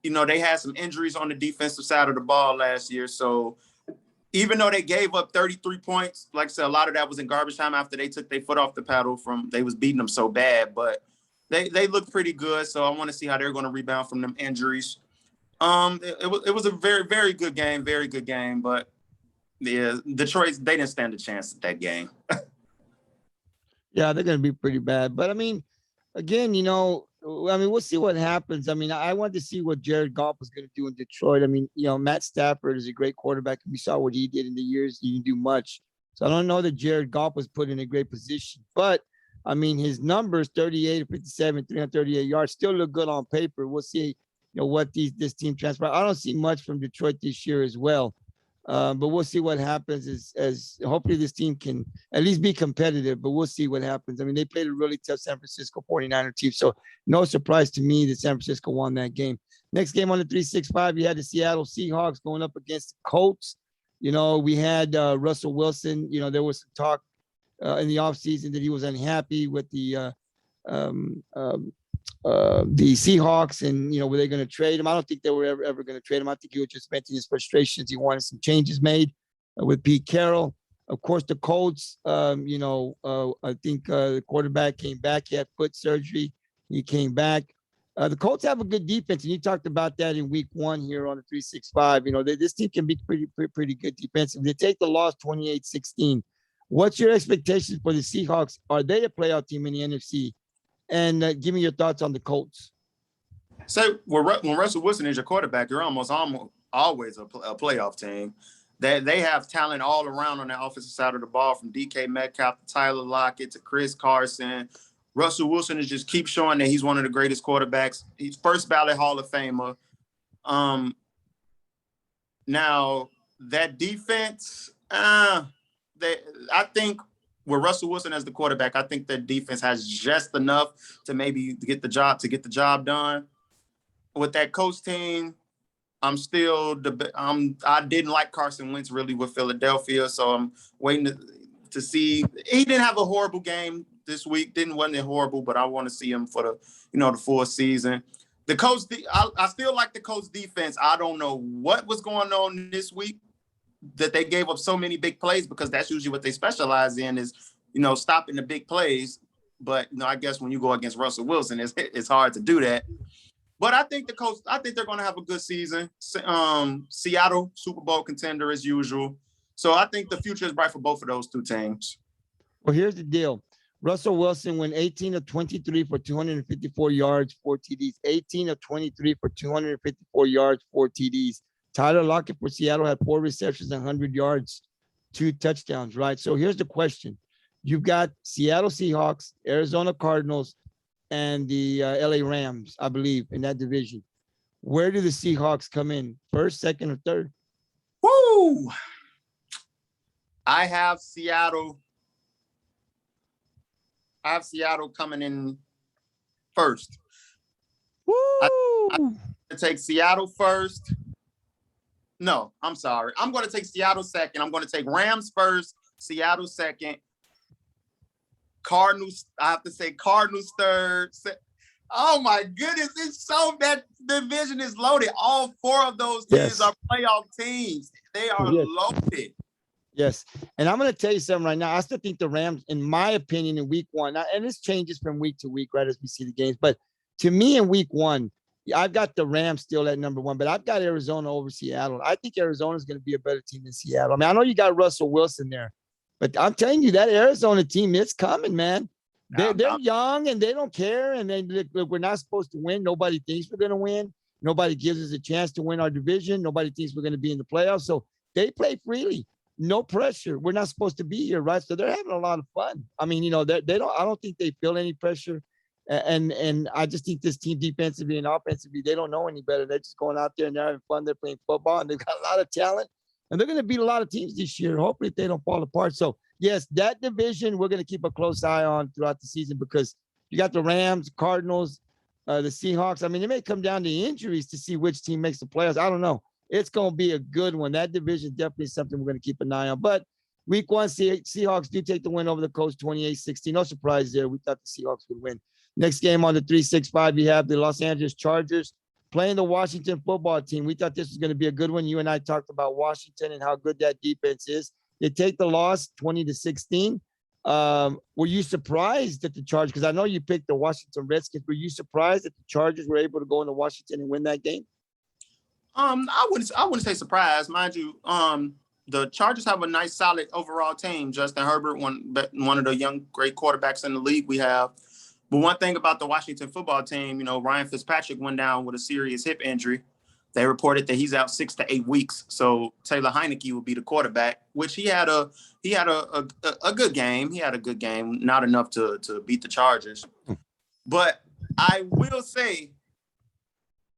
they had some injuries on the defensive side of the ball last year. So even though they gave up 33 points, like I said, a lot of that was in garbage time after they took their foot off the pedal they was beating them so bad. But they look pretty good. So I want to see how they're going to rebound from them injuries. It was a very, very good game, but yeah, Detroit, they didn't stand a chance at that game. Yeah, they're going to be pretty bad. But I mean, again, we'll see what happens. I mean, I want to see what Jared Goff was going to do in Detroit. I mean, Matt Stafford is a great quarterback. We saw what he did in the years. He didn't do much. So I don't know that Jared Goff was put in a great position. But, I mean, his numbers, 38, 57, 338 yards, still look good on paper. We'll see, what this team transpires. I don't see much from Detroit this year as well. But we'll see what happens as hopefully this team can at least be competitive, but we'll see what happens. I mean, they played a really tough San Francisco 49er team, so no surprise to me that San Francisco won that game. Next game on the 365, you had the Seattle Seahawks going up against the Colts. We had Russell Wilson. There was some talk in the offseason that he was unhappy with the Seahawks and, were they going to trade him? I don't think they were ever going to trade him. I think he was just venting his frustrations. He wanted some changes made with Pete Carroll. Of course, the Colts, I think the quarterback came back. He had foot surgery. He came back. The Colts have a good defense, and you talked about that in week 1 here on the 365. This team can be pretty good defensive. They take the loss 28-16. What's your expectations for the Seahawks? Are they a playoff team in the NFC? And give me your thoughts on the Colts. So when Russell Wilson is your quarterback, you're almost always a playoff team. They have talent all around on the offensive side of the ball, from DK Metcalf to Tyler Lockett to Chris Carson. Russell Wilson is just keep showing that he's one of the greatest quarterbacks. He's first ballot Hall of Famer. Now that defense, I think with Russell Wilson as the quarterback, I think that defense has just enough to maybe get the job done. With that coach team, I didn't like Carson Wentz really with Philadelphia, so I'm waiting to see. He didn't have a horrible game this week. Wasn't horrible, but I want to see him for the full season. The coach, I still like the Colts defense. I don't know what was going on this week that they gave up so many big plays, because that's usually what they specialize in is, stopping the big plays. But, I guess when you go against Russell Wilson, it's hard to do that. But I think they're going to have a good season. Seattle, Super Bowl contender as usual. So I think the future is bright for both of those two teams. Well, here's the deal. Russell Wilson went 18 of 23 for 254 yards, 4 TDs. 18 of 23 for 254 yards, 4 TDs. Tyler Lockett for Seattle had 4 receptions, 100 yards, 2 touchdowns, right? So here's the question. You've got Seattle Seahawks, Arizona Cardinals, and the LA Rams, I believe, in that division. Where do the Seahawks come in? First, second, or third? Woo! I have Seattle coming in first. Woo! I'm going to take Seattle first. No, I'm sorry. I'm going to take Seattle second. I'm going to take Rams first, Seattle second. Cardinals, I have to say Cardinals third. Oh my goodness, it's so that division is loaded. All 4 of those teams are playoff teams. They are loaded. Yes. And I'm going to tell you something right now. I still think the Rams, in my opinion, in week 1, and this changes from week to week, right, as we see the games. But to me, in week 1, I've got the Rams still at number 1, but I've got Arizona over Seattle. I think Arizona is going to be a better team than Seattle. I mean, I know you got Russell Wilson there, but I'm telling you, that Arizona team, it's coming, man. They're young and they don't care. And they look, we're not supposed to win. Nobody thinks we're going to win. Nobody gives us a chance to win our division. Nobody thinks we're going to be in the playoffs. So they play freely. No pressure. We're not supposed to be here, right? So they're having a lot of fun. I mean, they don't. I don't think they feel any pressure, and I just think this team, defensively and offensively, they don't know any better. They're just going out there and they're having fun. They're playing football, and they've got a lot of talent, and they're going to beat a lot of teams this year. Hopefully, they don't fall apart. So yes, that division we're going to keep a close eye on throughout the season because you got the Rams, Cardinals, the Seahawks. I mean, it may come down to injuries to see which team makes the playoffs. I don't know. It's going to be a good one. That division is definitely something we're going to keep an eye on. But week 1, Seahawks do take the win over the Colts 28-16. No surprise there. We thought the Seahawks would win. Next game on the 365, you have the Los Angeles Chargers playing the Washington football team. We thought this was going to be a good one. You and I talked about Washington and how good that defense is. They take the loss 20-16. Were you surprised that the Chargers, because I know you picked the Washington Redskins, were you surprised that the Chargers were able to go into Washington and win that game? I wouldn't say surprised, mind you. The Chargers have a nice, solid overall team. Justin Herbert, one of the young, great quarterbacks in the league we have. But one thing about the Washington football team, Ryan Fitzpatrick went down with a serious hip injury. They reported that he's out 6 to 8 weeks. So Taylor Heineke will be the quarterback, which he had a good game. He had a good game, not enough to beat the Chargers. But I will say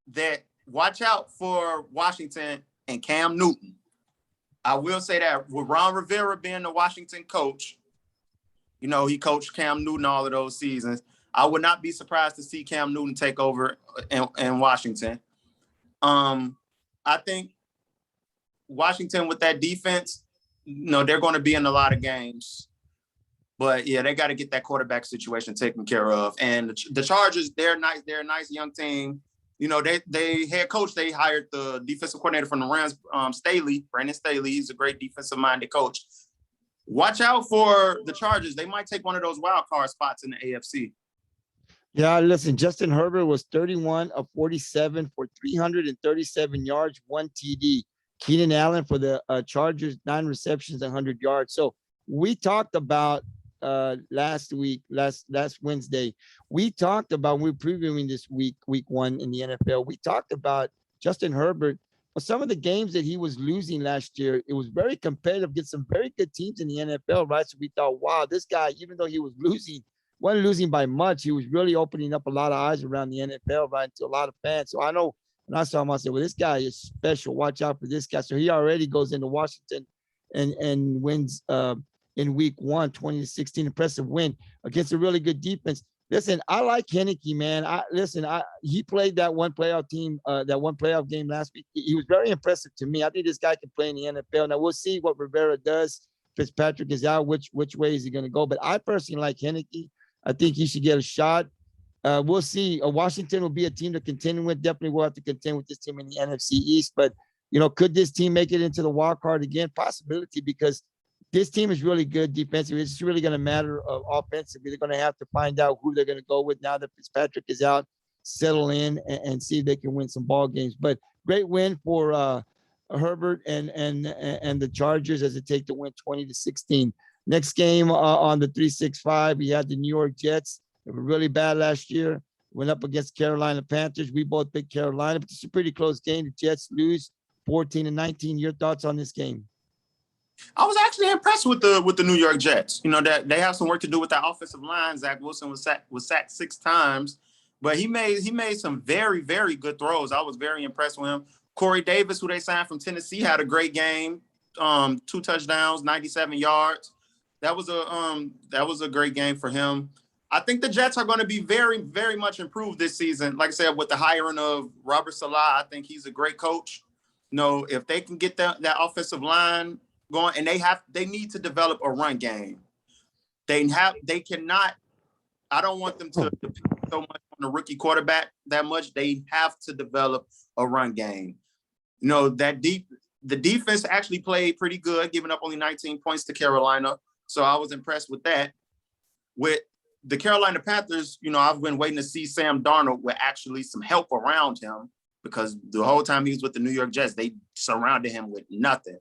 that watch out for Washington and Cam Newton. I will say that with Ron Rivera being the Washington coach, he coached Cam Newton all of those seasons. I would not be surprised to see Cam Newton take over in Washington. I think Washington with that defense, they're going to be in a lot of games. But yeah, they got to get that quarterback situation taken care of. And the Chargers, they're nice. They're a nice young team. They head coach, they hired the defensive coordinator from the Rams, Brandon Staley. He's a great defensive-minded coach. Watch out for the Chargers. They might take one of those wild card spots in the AFC. Yeah, listen, Justin Herbert was 31 of 47 for 337 yards, 1 TD. Keenan Allen for the Chargers, 9 receptions, 100 yards. So we talked about last Wednesday, we talked about, we were previewing this week 1 in the NFL. We talked about Justin Herbert. Some of the games that he was losing last year, it was very competitive against some very good teams in the NFL, right? So we thought, wow, this guy, even though he was wasn't losing by much, he was really opening up a lot of eyes around the NFL, right, to a lot of fans. So I know when I saw him, I said, well, this guy is special. Watch out for this guy. So he already goes into Washington and wins in week 1, 20-16, impressive win against a really good defense. Listen, I like Heineke, man. He played that one playoff game last week. He was very impressive to me. I think this guy can play in the NFL. Now we'll see what Rivera does. Fitzpatrick is out. Which way is he going to go? But I personally like Heineke. I think he should get a shot. We'll see. Washington will be a team to contend with. Definitely will have to contend with this team in the NFC East. But, could this team make it into the wild card again? Possibility, because this team is really good defensively. It's really going to matter offensively. They're going to have to find out who they're going to go with now that Fitzpatrick is out. settle in and see if they can win some ball games. But great win for Herbert and the Chargers as they take the win 20-16. Next game on the 365, we had the New York Jets. They were really bad last year. Went up against Carolina Panthers. We both picked Carolina, but it's a pretty close game. The Jets lose 14-19. Your thoughts on this game? I was actually impressed with the New York Jets. You know, that they have some work to do with that offensive line. Zach Wilson was sacked 6 times, but he made some very, very good throws. I was very impressed with him. Corey Davis, who they signed from Tennessee, had a great game. 2 touchdowns, 97 yards. That was a great game for him. I think the Jets are going to be very, very much improved this season. Like I said, with the hiring of Robert Saleh, I think he's a great coach. You know, if they can get that offensive line going, and they need to develop a run game. They cannot. I don't want them to depend so much on the rookie quarterback that much. They have to develop a run game. You know, the defense actually played pretty good, giving up only 19 points to Carolina. So I was impressed with that. With the Carolina Panthers, you know, I've been waiting to see Sam Darnold with actually some help around him, because the whole time he was with the New York Jets, they surrounded him with nothing.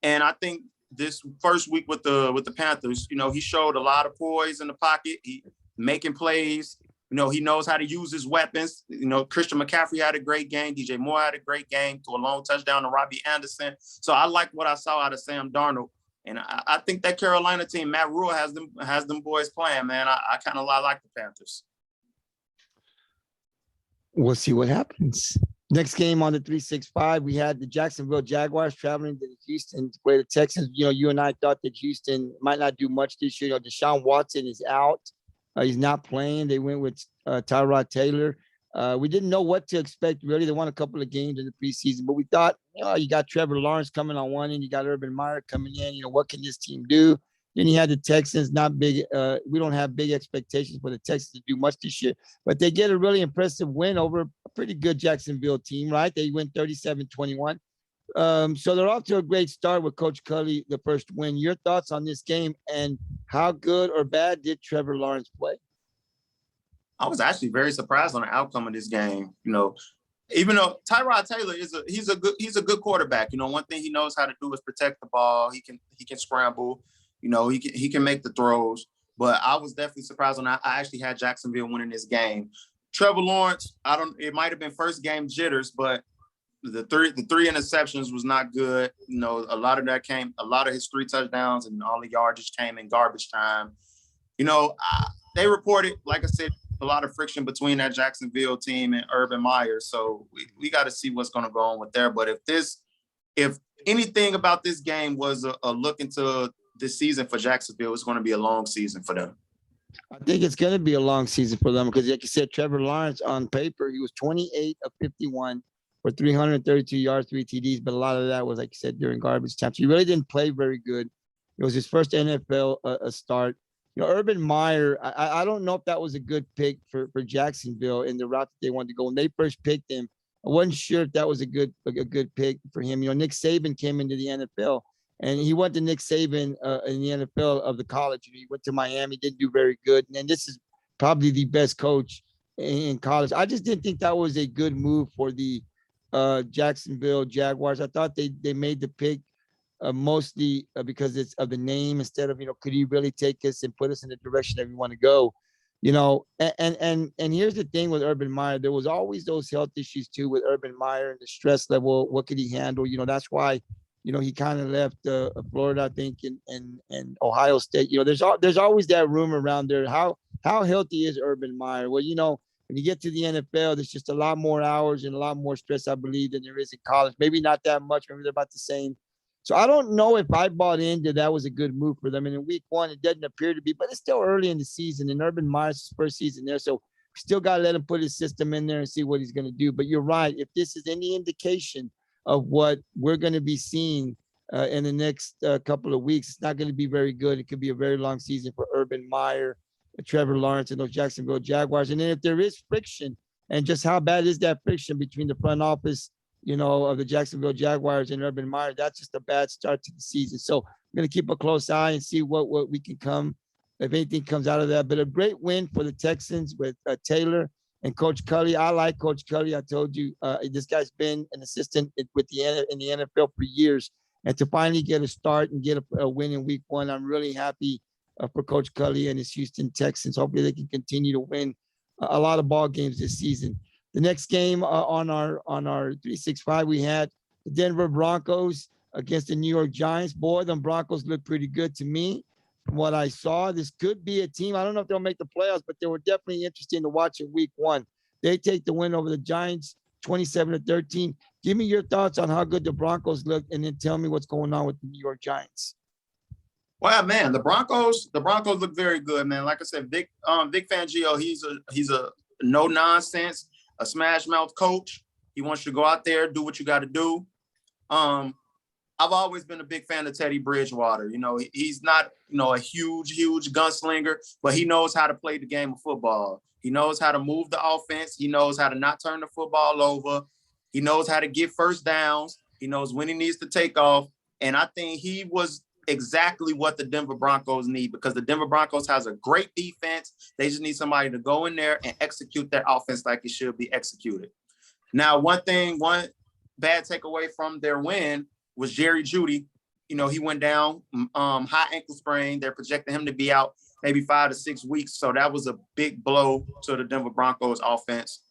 And I think this first week with the Panthers, you know, he showed a lot of poise in the pocket. He making plays. You know, he knows how to use his weapons. You know, Christian McCaffrey had a great game. DJ Moore had a great game, to a long touchdown to Robbie Anderson. So I like what I saw out of Sam Darnold. And I think that Carolina team, Matt Rule has them boys playing, man. I kind of like the Panthers. We'll see what happens. Next game on the 365, we had the Jacksonville Jaguars traveling to Houston to play the Texans. You know, you and I thought that Houston might not do much this year. You know, Deshaun Watson is out. He's not playing. They went with Tyrod Taylor. We didn't know what to expect, really. They won a couple of games in the preseason, but we thought, you know, you got Trevor Lawrence coming on one end, you got Urban Meyer coming in. You know, what can this team do? Then you had the Texans, not big. We don't have big expectations for the Texans to do much this year, but they get a really impressive win over a pretty good Jacksonville team, right? They win 37-21. So they're off to a great start with Coach Culley, the first win. Your thoughts on this game, and how good or bad did Trevor Lawrence play? I was actually very surprised on the outcome of this game. You know, even though Tyrod Taylor he's a good quarterback. You know, one thing he knows how to do is protect the ball. He can scramble. You know, he can make the throws. But I was definitely surprised on that. I actually had Jacksonville winning this game. Trevor Lawrence, it might have been first game jitters, but the three interceptions was not good. You know, a lot of his 3 touchdowns and all the yardage came in garbage time. You know, they reported, like I said, a lot of friction between that Jacksonville team and Urban Meyer. So we got to see what's going to go on with there. But if anything about this game was a look into this season for Jacksonville, it's going to be a long season for them. I think it's going to be a long season for them because, like you said, Trevor Lawrence on paper, he was 28 of 51 for 332 yards, 3 TDs, but a lot of that was, like you said, during garbage time. So he really didn't play very good. It was his first NFL start. You know, Urban Meyer, I don't know if that was a good pick for Jacksonville in the route that they wanted to go. When they first picked him, I wasn't sure if that was a good pick for him. You know, Nick Saban came into the NFL, and he went to Nick Saban in the NFL of the college. He went to Miami, didn't do very good. And this is probably the best coach in college. I just didn't think that was a good move for the Jacksonville Jaguars. I thought they made the pick mostly because it's of the name instead of, you know, could he really take us and put us in the direction that we want to go? You know, and here's the thing with Urban Meyer. There was always those health issues too with Urban Meyer and the stress level. What could he handle? You know, that's why, you know, he kind of left Florida, I think, and Ohio State. You know, there's always that rumor around there. How healthy is Urban Meyer? Well, you know, when you get to the NFL, there's just a lot more hours and a lot more stress, I believe, than there is in college. Maybe not that much. Maybe they're about the same. So I don't know if I bought into that was a good move for them. And in week 1, it doesn't appear to be, but it's still early in the season. And Urban Meyer's first season there. So we still got to let him put his system in there and see what he's going to do. But you're right. If this is any indication of what we're going to be seeing in the next couple of weeks, it's not going to be very good. It could be a very long season for Urban Meyer, Trevor Lawrence, and those Jacksonville Jaguars. And then if there is friction, and just how bad is that friction between the front office, you know, of the Jacksonville Jaguars and Urban Meyer, that's just a bad start to the season. So I'm going to keep a close eye and see what we can come, if anything comes out of that. But a great win for the Texans with Taylor And Coach Cully, I like Coach Cully. I told you, this guy's been an assistant with in the NFL for years. And to finally get a start and get a win in week 1, I'm really happy for Coach Cully and his Houston Texans. Hopefully they can continue to win a lot of ball games this season. The next game on our 365, we had the Denver Broncos against the New York Giants. Boy, them Broncos look pretty good to me. From what I saw, this could be a team. I don't know if they'll make the playoffs, but they were definitely interesting to watch in week 1. They take the win over the Giants, 27-13. Give me your thoughts on how good the Broncos look, and then tell me what's going on with the New York Giants. Well, man, the Broncos look very good, man. Like I said, Vic Fangio, he's a no nonsense, a smash mouth coach. He wants you to go out there, do what you got to do. I've always been a big fan of Teddy Bridgewater. You know, he's not, a huge gunslinger, but he knows how to play the game of football. He knows how to move the offense. He knows how to not turn the football over. He knows how to get first downs. He knows when he needs to take off. And I think he was exactly what the Denver Broncos need, because the Denver Broncos has a great defense. They just need somebody to go in there and execute their offense like it should be executed. Now, one bad takeaway from their win was Jerry Jeudy. He went down, high ankle sprain. They're projecting him to be out maybe 5 to 6 weeks. So that was a big blow to the Denver Broncos offense.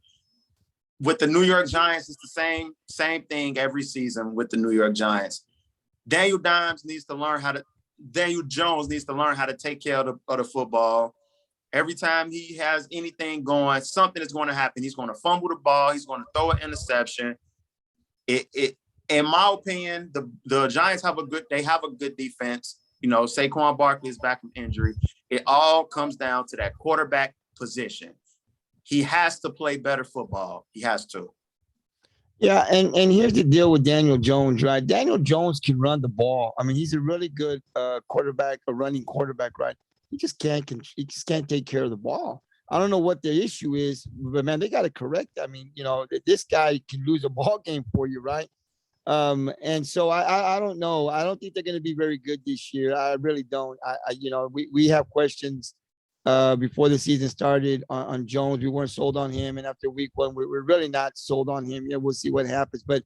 With the New York Giants, it's the same thing every season with the New York Giants. Daniel Jones needs to learn how to take care of the football. Every time he has anything going, something is going to happen. He's going to fumble the ball. He's going to throw an interception. In my opinion, the Giants have a good defense. Saquon Barkley is back from injury. It all comes down to that quarterback position. He has to play better football. He has to. Yeah, and here's the deal with Daniel Jones, right? Daniel Jones can run the ball. I mean, he's a really good quarterback, a running quarterback, right? He just can't take care of the ball. I don't know what the issue is, but man, they got to correct. I mean, this guy can lose a ball game for you, right? And so I don't know. I don't think they're going to be very good this year. I really don't. We have questions before the season started on Jones. We weren't sold on him, and after week 1, we're really not sold on him. Yeah, we'll see what happens. But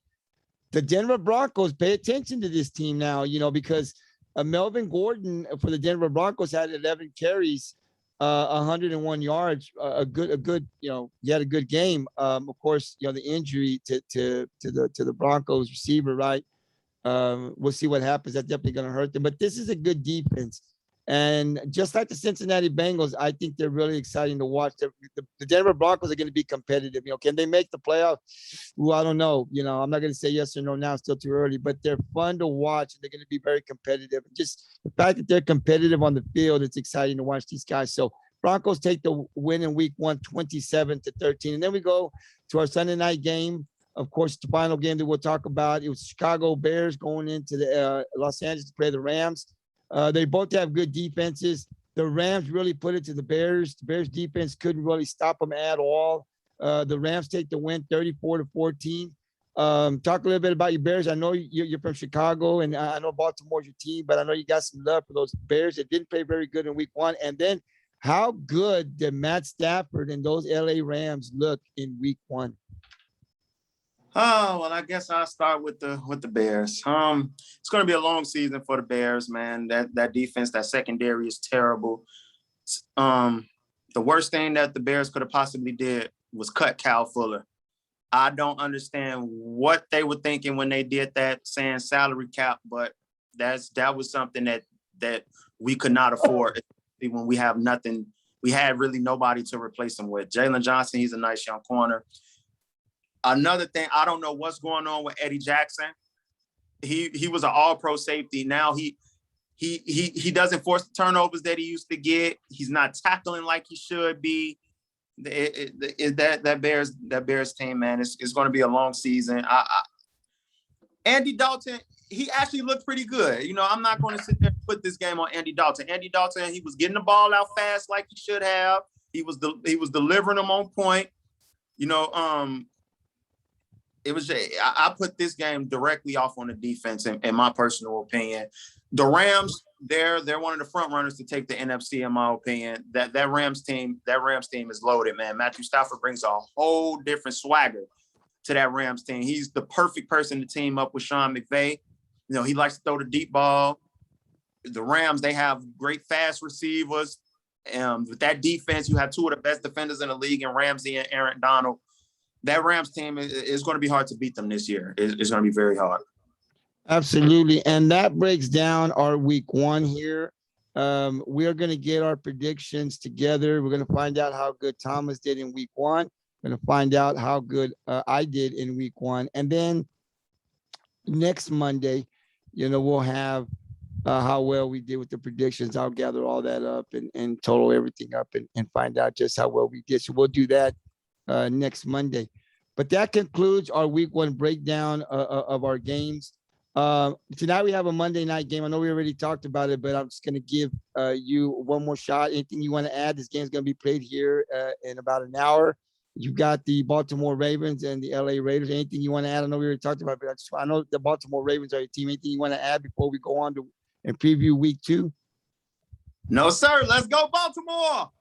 the Denver Broncos, pay attention to this team now, because Melvin Gordon for the Denver Broncos had 11 carries, 101 yards, a good, he had a good game. Of course, the injury to the Broncos receiver, right? We'll see what happens. That's definitely going to hurt them. But this is a good defense. And just like the Cincinnati Bengals, I think they're really exciting to watch. The Denver Broncos are going to be competitive. Can they make the playoff? Well, I don't know. I'm not going to say yes or no now. It's still too early. But they're fun to watch, and they're going to be very competitive. Just the fact that they're competitive on the field, it's exciting to watch these guys. So Broncos take the win in week 1, 27-13. And then we go to our Sunday night game. Of course, the final game that we'll talk about. It was Chicago Bears going into the Los Angeles to play the Rams. They both have good defenses. The Rams really put it to the Bears. The Bears defense couldn't really stop them at all. The Rams take the win 34-14. Talk a little bit about your Bears. I know you're from Chicago, and I know Baltimore's your team, but I know you got some love for those Bears that didn't play very good in week 1. And then how good did Matt Stafford and those LA Rams look in week 1? Oh, well, I guess I'll start with the Bears. It's going to be a long season for the Bears, man. That defense, that secondary is terrible. The worst thing that the Bears could have possibly did was cut Kyle Fuller. I don't understand what they were thinking when they did that, saying salary cap, but that was something that we could not afford when we have nothing. We had really nobody to replace him with. Jalen Johnson, he's a nice young corner. Another thing, I don't know what's going on with Eddie Jackson. He was an all-pro safety. Now he doesn't force the turnovers that he used to get. He's not tackling like he should be. That Bears team, man, it's going to be a long season. Andy Dalton, he actually looked pretty good. I'm not going to sit there and put this game on Andy Dalton. Andy Dalton, he was getting the ball out fast like he should have. He was delivering them on point. I put this game directly off on the defense, in my personal opinion. The Rams, they're one of the front runners to take the NFC, in my opinion. That Rams team is loaded, man. Matthew Stafford brings a whole different swagger to that Rams team. He's the perfect person to team up with Sean McVay. You know, he likes to throw the deep ball. The Rams, they have great fast receivers. With that defense, you have two of the best defenders in the league in Ramsey and Aaron Donald. That Rams team is going to be hard to beat them this year. It's going to be very hard. Absolutely. And that breaks down our week one here. We are going to get our predictions together. We're going to find out how good Thomas did in week one. We're going to find out how good I did in week one. And then next Monday, you know, we'll have how well we did with the predictions. I'll gather all that up and total everything up and find out just how well we did. So we'll do that next Monday. But that concludes our week one breakdown of our games. Tonight we have a Monday night game. I know we already talked about it, but I'm just going to give you one more shot. Anything you want to add? This game's going to be played here in about an hour. You've got the Baltimore Ravens and the LA Raiders. Anything you want to add? I know we already talked about it, but I know the Baltimore Ravens are your team. Anything you want to add before we go on to and preview week two? No, sir. Let's go, Baltimore.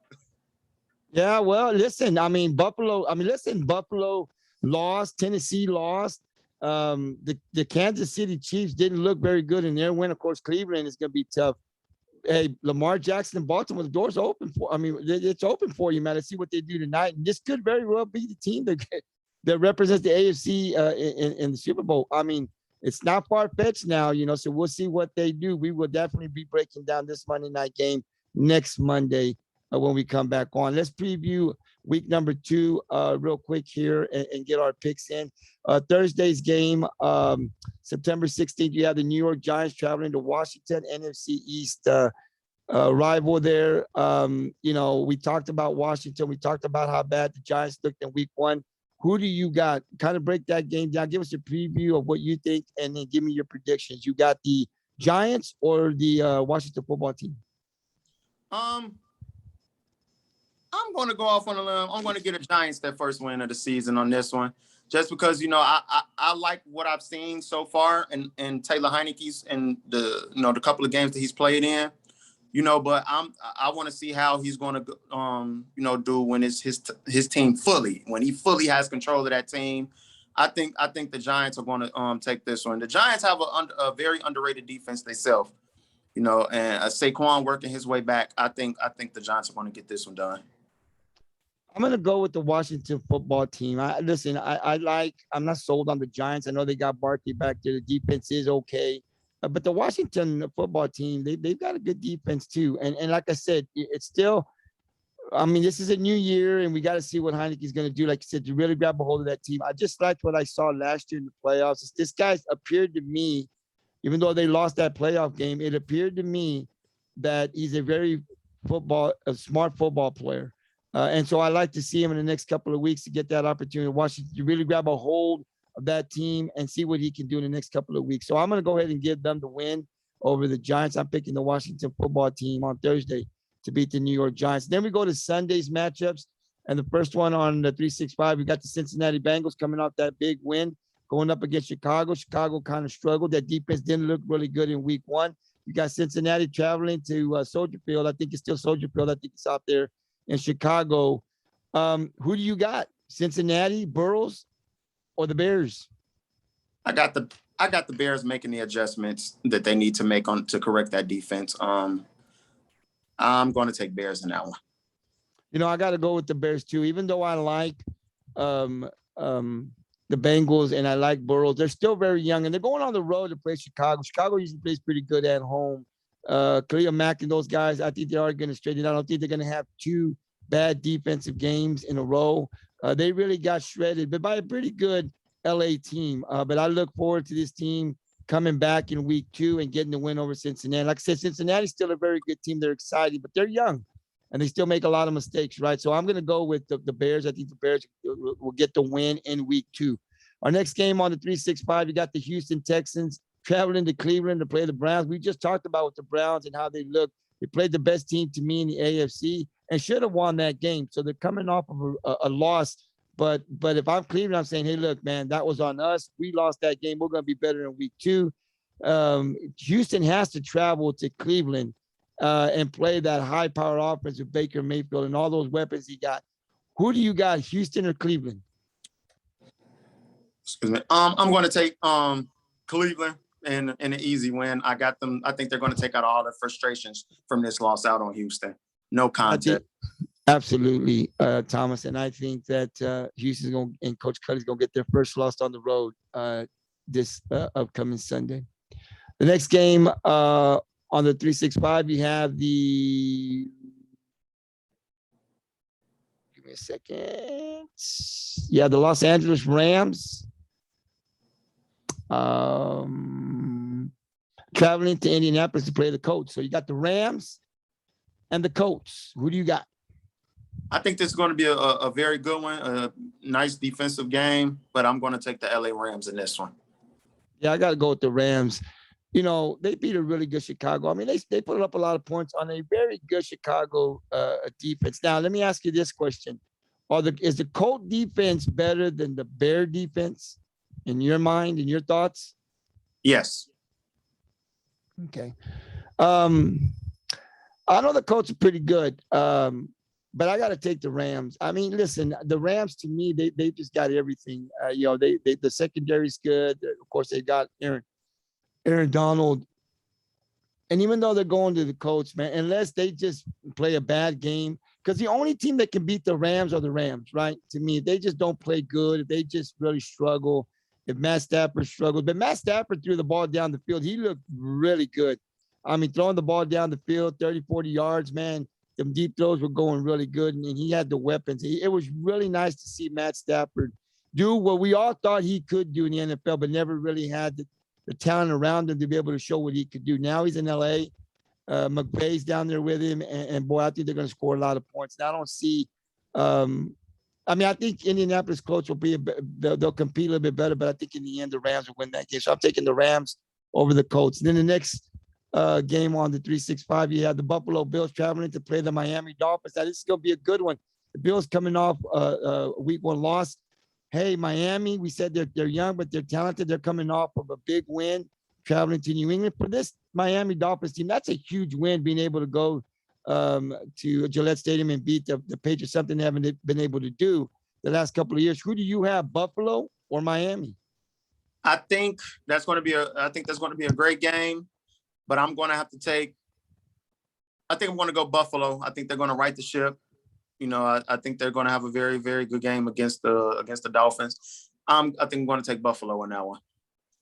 Yeah, well, listen, Buffalo lost. Tennessee lost. The Kansas City Chiefs didn't look very good in their win. Of course, Cleveland is going to be tough. Hey, Lamar Jackson and Baltimore, the door's open for. It's open for you, man. Let's see what they do tonight. And this could very well be the team that represents the AFC in the Super Bowl. It's not far-fetched now, you know, so we'll see what they do. We will definitely be breaking down this Monday night game next Monday when we come back on. Let's preview week number 2 real quick here and get our picks in. Thursday's game, September 16th, you have the New York Giants traveling to Washington, NFC East rival there. You know, we talked about Washington. We talked about how bad the Giants looked in week 1. Who do you got? Kind of break that game down. Give us a preview of what you think, and then give me your predictions. You got the Giants or the Washington football team? I'm going to go off on a limb. I'm going to get a Giants their first win of the season on this one, just because, you know, I like what I've seen so far and Taylor Heineke's and the couple of games that he's played in, you know, but I want to see how he's going to, do when it's his team when he fully has control of that team. I think the Giants are going to take this one. The Giants have a very underrated defense themselves, you know, and Saquon working his way back. I think the Giants are going to get this one done. I'm going to go with the Washington football team. I'm not sold on the Giants. I know they got Barkley back there. The defense is okay. But the Washington football team, they've got a good defense too. And like I said, it's still, this is a new year and we got to see what Heineke's going to do. Like you said, to really grab a hold of that team. I just liked what I saw last year in the playoffs. This guy appeared to me, even though they lost that playoff game, it appeared to me that he's a very smart football player. And so I like to see him in the next couple of weeks to get that opportunity to Washington to really grab a hold of that team and see what he can do in the next couple of weeks. So I'm going to go ahead and give them the win over the Giants. I'm picking the Washington football team on Thursday to beat the New York Giants. Then we go to Sunday's matchups. And the first one on the 365, we got the Cincinnati Bengals coming off that big win, going up against Chicago. Chicago kind of struggled. That defense didn't look really good in week 1. You got Cincinnati traveling to Soldier Field. I think it's still Soldier Field. I think it's out there in Chicago. Who do you got? Cincinnati, Burrows, or the Bears? I got the Bears making the adjustments that they need to make to correct that defense. I'm going to take Bears in that one. You know, I got to go with the Bears too. Even though I like the Bengals and I like Burrows, they're still very young and they're going on the road to play Chicago. Chicago usually plays pretty good at home. Khalil Mack and those guys, I think they are going to straighten it out. I don't think they're going to have 2 bad defensive games in a row. They really got shredded, but by a pretty good LA team. But I look forward to this team coming back in week 2 and getting the win over Cincinnati. Like I said, Cincinnati's still a very good team. They're exciting, but they're young and they still make a lot of mistakes, right? So I'm going to go with the Bears. I think the Bears will get the win in week 2. Our next game on the 365, you got the Houston Texans traveling to Cleveland to play the Browns. We just talked about with the Browns and how they look. They played the best team to me in the AFC and should have won that game. So they're coming off of a loss. But if I'm Cleveland, I'm saying, hey, look, man, that was on us. We lost that game. We're going to be better in week 2. Houston has to travel to Cleveland and play that high-power offense with Baker Mayfield and all those weapons he got. Who do you got, Houston or Cleveland? Excuse me. I'm going to take Cleveland in an easy win. I got them. I think they're going to take out all the frustrations from this loss out on Houston. No contest. Absolutely, Thomas. And I think that Houston's going and Coach Cuddy's going to get their first loss on the road this upcoming Sunday. The next game on the 365, you have the. Give me a second. Yeah, the Los Angeles Rams. Traveling to Indianapolis to play the Colts. So you got the Rams and the Colts. Who do you got? I think this is going to be a very good one, a nice defensive game, but I'm going to take the LA Rams in this one. Yeah, I got to go with the Rams. You know, they beat a really good Chicago. I mean, they put up a lot of points on a very good Chicago defense. Now, let me ask you this question. Is the Colt defense better than the Bear defense in your mind, in your thoughts? Yes. Okay. I know the Colts are pretty good, but I got to take the Rams. I mean, listen, the Rams, to me, they just got everything. You know, the secondary's good. Of course, they got Aaron Donald. And even though they're going to the Colts, man, unless they just play a bad game, because the only team that can beat the Rams are the Rams, right? To me, they just don't play good. If they just really struggle, if Matt Stafford struggles. But Matt Stafford threw the ball down the field. He looked really good. I mean, throwing the ball down the field, 30, 40 yards, man, them deep throws were going really good, and he had the weapons. It was really nice to see Matt Stafford do what we all thought he could do in the NFL, but never really had the talent around him to be able to show what he could do. Now he's in L.A. McVay's down there with him, and boy, I think they're going to score a lot of points. Now I don't see I mean, I think Indianapolis Colts will they'll compete a little bit better, but I think in the end, the Rams will win that game. So I'm taking the Rams over the Colts. And then the next game on the 365, you have the Buffalo Bills traveling to play the Miami Dolphins. Now, this is going to be a good one. The Bills coming off a week one loss. Hey, Miami, we said they're young, but they're talented. They're coming off of a big win, traveling to New England. For this Miami Dolphins team, that's a huge win, being able to go to Gillette Stadium and beat the Patriots, something they haven't been able to do the last couple of years. Who do you have, Buffalo or Miami? I think that's going to be a great game, but I'm going to have to I think I'm going to go Buffalo. I think they're going to right the ship. You know, I think they're going to have a very, very good game against the Dolphins. I think I'm going to take Buffalo on that one.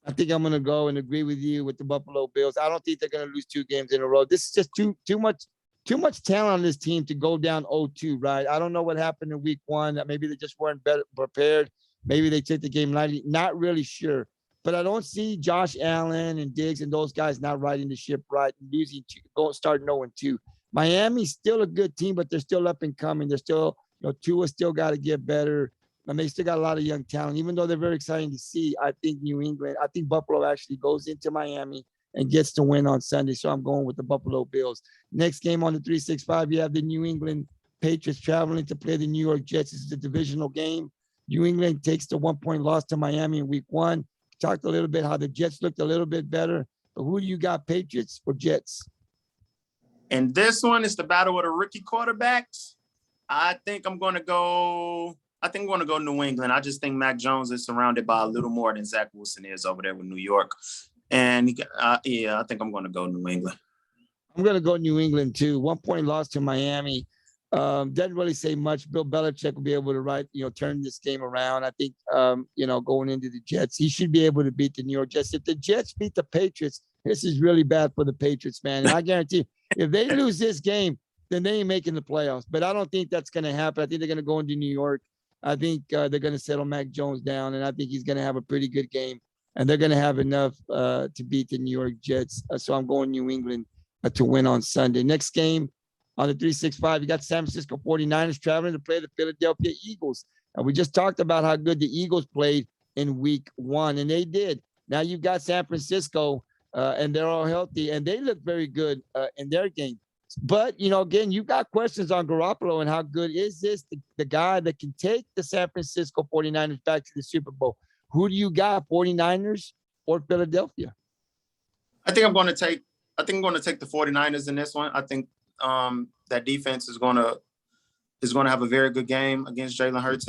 I think I'm going to go and agree with you with the Buffalo Bills. I don't think they're going to lose 2 games in a row. This is just too much talent on this team to go down 0-2, right? I don't know what happened in week one. Maybe they just weren't better prepared. Maybe they took the game lightly. Not really sure. But I don't see Josh Allen and Diggs and those guys not riding the ship right, losing starting 0-2. Miami's still a good team, but they're still up and coming. They're still, Tua still got to get better. And they still got a lot of young talent. Even though they're very exciting to see, I think Buffalo actually goes into Miami and gets to win on Sunday. So I'm going with the Buffalo Bills. Next game on the 365, you have the New England Patriots traveling to play the New York Jets. This is a divisional game. New England takes the 1-point loss to Miami in week one. Talked a little bit how the Jets looked a little bit better. But who do you got, Patriots or Jets? And this one is the battle of the rookie quarterbacks. I think I'm going to go New England. I just think Mac Jones is surrounded by a little more than Zach Wilson is over there with New York. And I think I'm going to go New England. I'm going to go New England too. 1-point loss to Miami. Doesn't really say much. Bill Belichick will be able to turn this game around. I think, going into the Jets, he should be able to beat the New York Jets. If the Jets beat the Patriots, this is really bad for the Patriots, man. And I guarantee if they lose this game, then they ain't making the playoffs. But I don't think that's going to happen. I think they're going to go into New York. I think they're going to settle Mac Jones down, and I think he's going to have a pretty good game. And they're going to have enough to beat the New York Jets. So I'm going New England to win on Sunday. Next game on the 365, you got San Francisco 49ers traveling to play the Philadelphia Eagles. And we just talked about how good the Eagles played in week one, and they did. Now you've got San Francisco, and they're all healthy, and they look very good in their game. But, again, you got questions on Garoppolo and how good is this, the guy that can take the San Francisco 49ers back to the Super Bowl. Who do you got, 49ers or Philadelphia? I think I'm going to take the 49ers in this one. I think that defense is going to have a very good game against Jalen Hurts.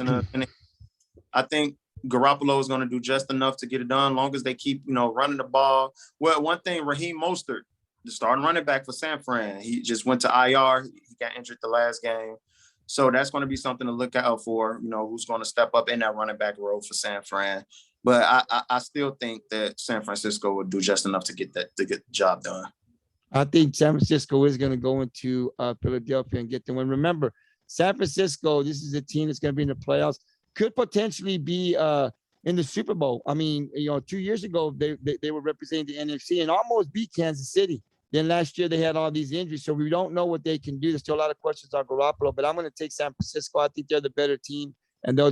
I think Garoppolo is going to do just enough to get it done, long as they keep, running the ball. Well, one thing, Raheem Mostert, the starting running back for San Fran, he just went to IR. He got injured the last game. So that's going to be something to look out for, who's going to step up in that running back role for San Fran. But I still think that San Francisco will do just enough to get the job done. I think San Francisco is going to go into Philadelphia and get the win. Remember, San Francisco, this is a team that's going to be in the playoffs, could potentially be in the Super Bowl. I mean, 2 years ago, they were representing the NFC and almost beat Kansas City. Then last year, they had all these injuries, so we don't know what they can do. There's still a lot of questions on Garoppolo, but I'm going to take San Francisco. I think they're the better team, and they'll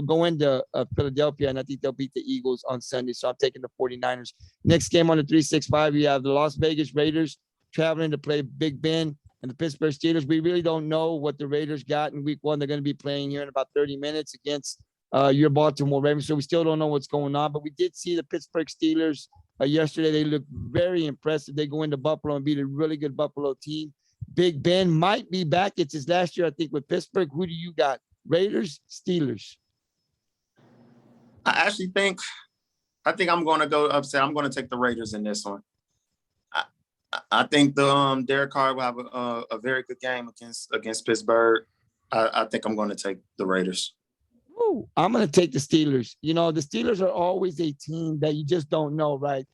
go into Philadelphia, and I think they'll beat the Eagles on Sunday, so I'm taking the 49ers. Next game on the 365, you have the Las Vegas Raiders traveling to play Big Ben and the Pittsburgh Steelers. We really don't know what the Raiders got in week one. They're going to be playing here in about 30 minutes against your Baltimore Ravens, so we still don't know what's going on, but we did see the Pittsburgh Steelers yesterday. They looked very impressive. They go into Buffalo and beat a really good Buffalo team. Big Ben might be back. It's his last year, I think, with Pittsburgh. Who do you got? Raiders, Steelers? I think I'm going to go upset. I'm going to take the Raiders in this one. I think the Derek Carr will have a very good game against Pittsburgh. I think I'm going to take the Raiders. Ooh, I'm going to take the Steelers. The Steelers are always a team that you just don't know, right?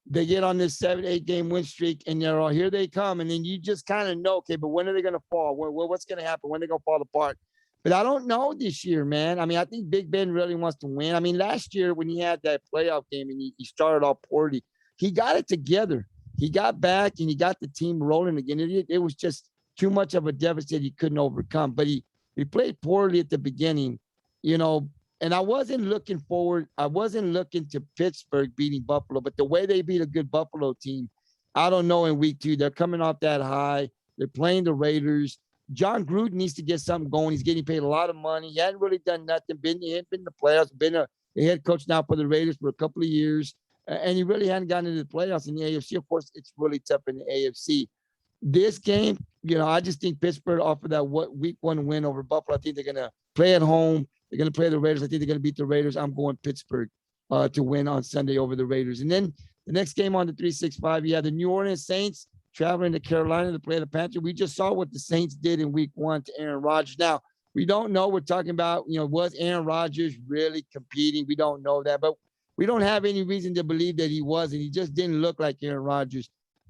They get on this 7-8 game win streak, and they're all, here they come. And then you just kind of know, okay, but when are they going to fall? What's going to happen? When are they going to fall apart? But I don't know this year, man. I mean, I think Big Ben really wants to win. I mean, last year when he had that playoff game and he started off poorly, he got it together. He got back and he got the team rolling again. It was just too much of a deficit he couldn't overcome. But he played poorly at the beginning, and I wasn't looking to Pittsburgh beating Buffalo, but the way they beat a good Buffalo team, I don't know in week 2. They're coming off that high. They're playing the Raiders. John Gruden needs to get something going. He's getting paid a lot of money. He hadn't really done nothing. He hadn't been in the playoffs, been a head coach now for the Raiders for a couple of years, and he really hadn't gotten into the playoffs in the AFC. Of course, it's really tough in the AFC. This game, I just think Pittsburgh off of that week 1 win over Buffalo, I think they're going to play at home. They're going to play the Raiders. I think they're going to beat the Raiders. I'm going Pittsburgh to win on Sunday over the Raiders. And then the next game on the 365, you have the New Orleans Saints traveling to Carolina to play the Panthers. We just saw what the Saints did in week 1 to Aaron Rodgers. Now, we don't know. We're talking about, was Aaron Rodgers really competing? We don't know that, but we don't have any reason to believe that he wasn't. He just didn't look like Aaron Rodgers.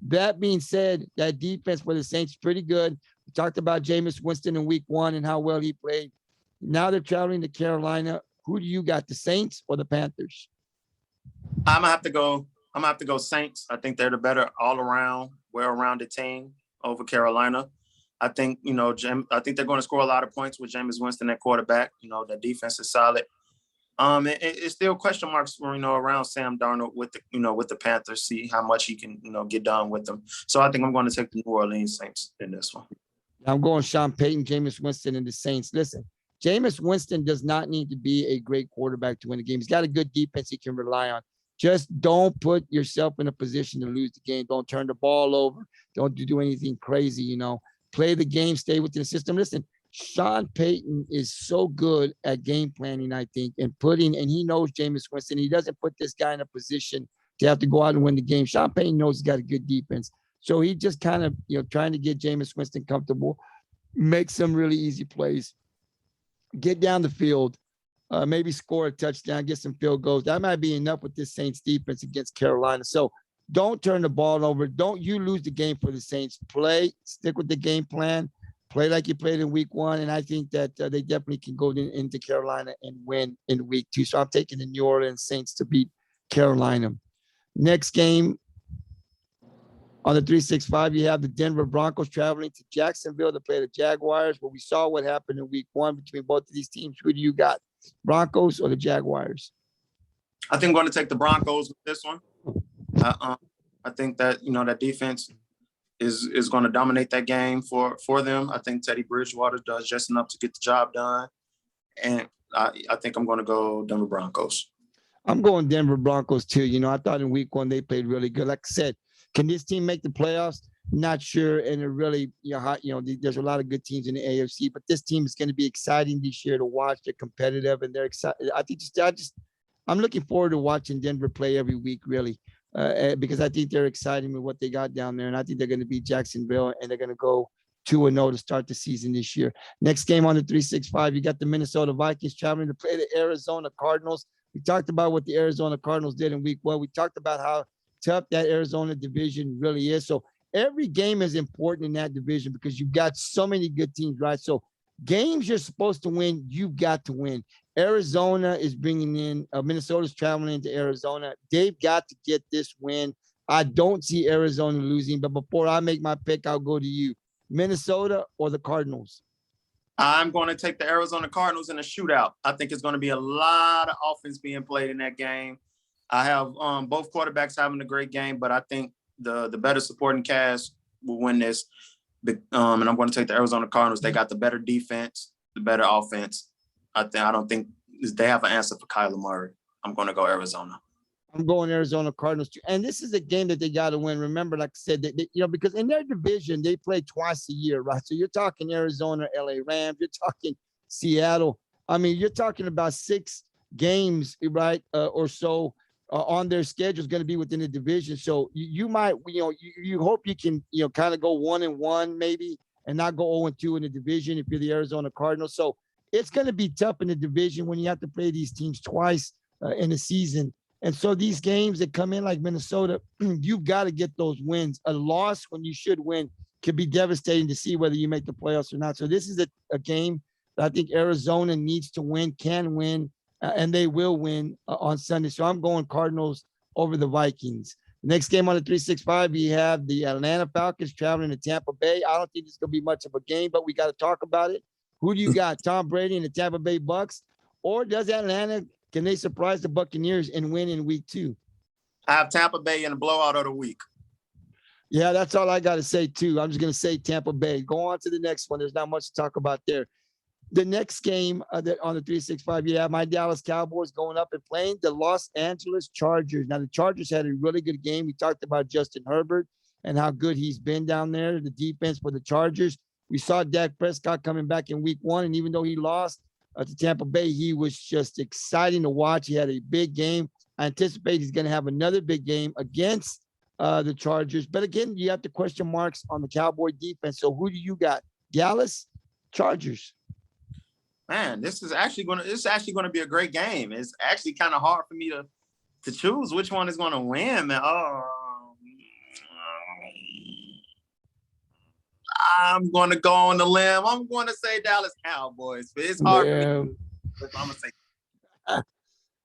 That being said, that defense for the Saints is pretty good. We talked about Jameis Winston in week 1 and how well he played. Now they're traveling to Carolina. Who do you got, the Saints or the Panthers? I'm gonna have to go Saints. I think they're the better all-around, well-rounded team over Carolina. I think, I think they're going to score a lot of points with Jameis Winston at quarterback. The defense is solid. It's still question marks, around Sam Darnold with the Panthers. See how much he can, get done with them. So I think I'm going to take the New Orleans Saints in this one. I'm going Sean Payton, Jameis Winston, and the Saints. Listen, Jameis Winston does not need to be a great quarterback to win a game. He's got a good defense he can rely on. Just don't put yourself in a position to lose the game. Don't turn the ball over. Don't do anything crazy, Play the game, stay within the system. Listen, Sean Payton is so good at game planning, I think, and he knows Jameis Winston. He doesn't put this guy in a position to have to go out and win the game. Sean Payton knows he's got a good defense. So he just kind of, trying to get Jameis Winston comfortable, make some really easy plays, get down the field, maybe score a touchdown, get some field goals. That might be enough with this Saints defense against Carolina. So don't turn the ball over. Don't you lose the game for the Saints. Stick with the game plan. Play like you played in week 1, and I think that they definitely can go into Carolina and win in week 2. So I'm taking the New Orleans Saints to beat Carolina. Next game on the 365, you have the Denver Broncos traveling to Jacksonville to play the Jaguars. But we saw what happened in week 1 between both of these teams. Who do you got, Broncos or the Jaguars? I think I'm going to take the Broncos with this one. I think that, that defense is going to dominate that game for them. I think Teddy Bridgewater does just enough to get the job done. And I think I'm going to go Denver Broncos. I'm going Denver Broncos too. I thought in week one they played really good. Like I said, can this team make the playoffs? Not sure. And it really, there's a lot of good teams in the AFC, but this team is going to be exciting this year to watch. They're competitive and they're excited. I'm looking forward to watching Denver play every week, really, because I think they're exciting with what they got down there. And I think they're going to beat Jacksonville and they're going to go 2-0 to start the season this year. Next game on the 365, you got the Minnesota Vikings traveling to play the Arizona Cardinals. We talked about what the Arizona Cardinals did in week one. We talked about how tough that Arizona division really is. So every game is important in that division because you've got so many good teams, right? So games you're supposed to win, you've got to win. Arizona is bringing in, Minnesota's traveling into Arizona. They've got to get this win. I don't see Arizona losing, but before I make my pick, I'll go to you. Minnesota or the Cardinals? I'm going to take the Arizona Cardinals in a shootout. I think it's going to be a lot of offense being played in that game. I have both quarterbacks having a great game, but I think the better supporting cast will win this. And I'm going to take the Arizona Cardinals. They got the better defense, the better offense. I don't think they have an answer for Kyler Murray. I'm going to go Arizona. I'm going Arizona Cardinals too. And this is a game that they got to win. Remember, like I said, because in their division, they play twice a year, right? So you're talking Arizona, LA Rams, you're talking Seattle. I mean, you're talking about 6 games, right? Or so on their schedule is going to be within the division. So you might, you hope you can, kind of go 1-1 maybe and not go 0-2 in the division if you're the Arizona Cardinals. So it's going to be tough in the division when you have to play these teams twice in a season. And so these games that come in like Minnesota, you've got to get those wins. A loss when you should win could be devastating to see whether you make the playoffs or not. So this is a game that I think Arizona needs to win, can win, and they will win on Sunday. So I'm going Cardinals over the Vikings. Next game on the 365, we have the Atlanta Falcons traveling to Tampa Bay. I don't think it's going to be much of a game, but we got to talk about it. Who do you got, Tom Brady and the Tampa Bay Bucks? Or does Atlanta, can they surprise the Buccaneers and win in week 2? I have Tampa Bay in the blowout of the week. Yeah, that's all I got to say, too. I'm just going to say Tampa Bay. Go on to the next one. There's not much to talk about there. The next game that on the 365, you have my Dallas Cowboys going up and playing the Los Angeles Chargers. Now, the Chargers had a really good game. We talked about Justin Herbert and how good he's been down there, the defense for the Chargers. We saw Dak Prescott coming back in week 1, and even though he lost to Tampa Bay, he was just exciting to watch. He had a big game. I anticipate he's going to have another big game against the Chargers. But again, you have the question marks on the Cowboy defense. So who do you got? Dallas, Chargers? Man, this is actually going to be a great game. It's actually kind of hard for me to choose which one is going to win, man. I'm going to go on the limb. I'm going to say Dallas Cowboys, but it's hard for me. But I'm going to say.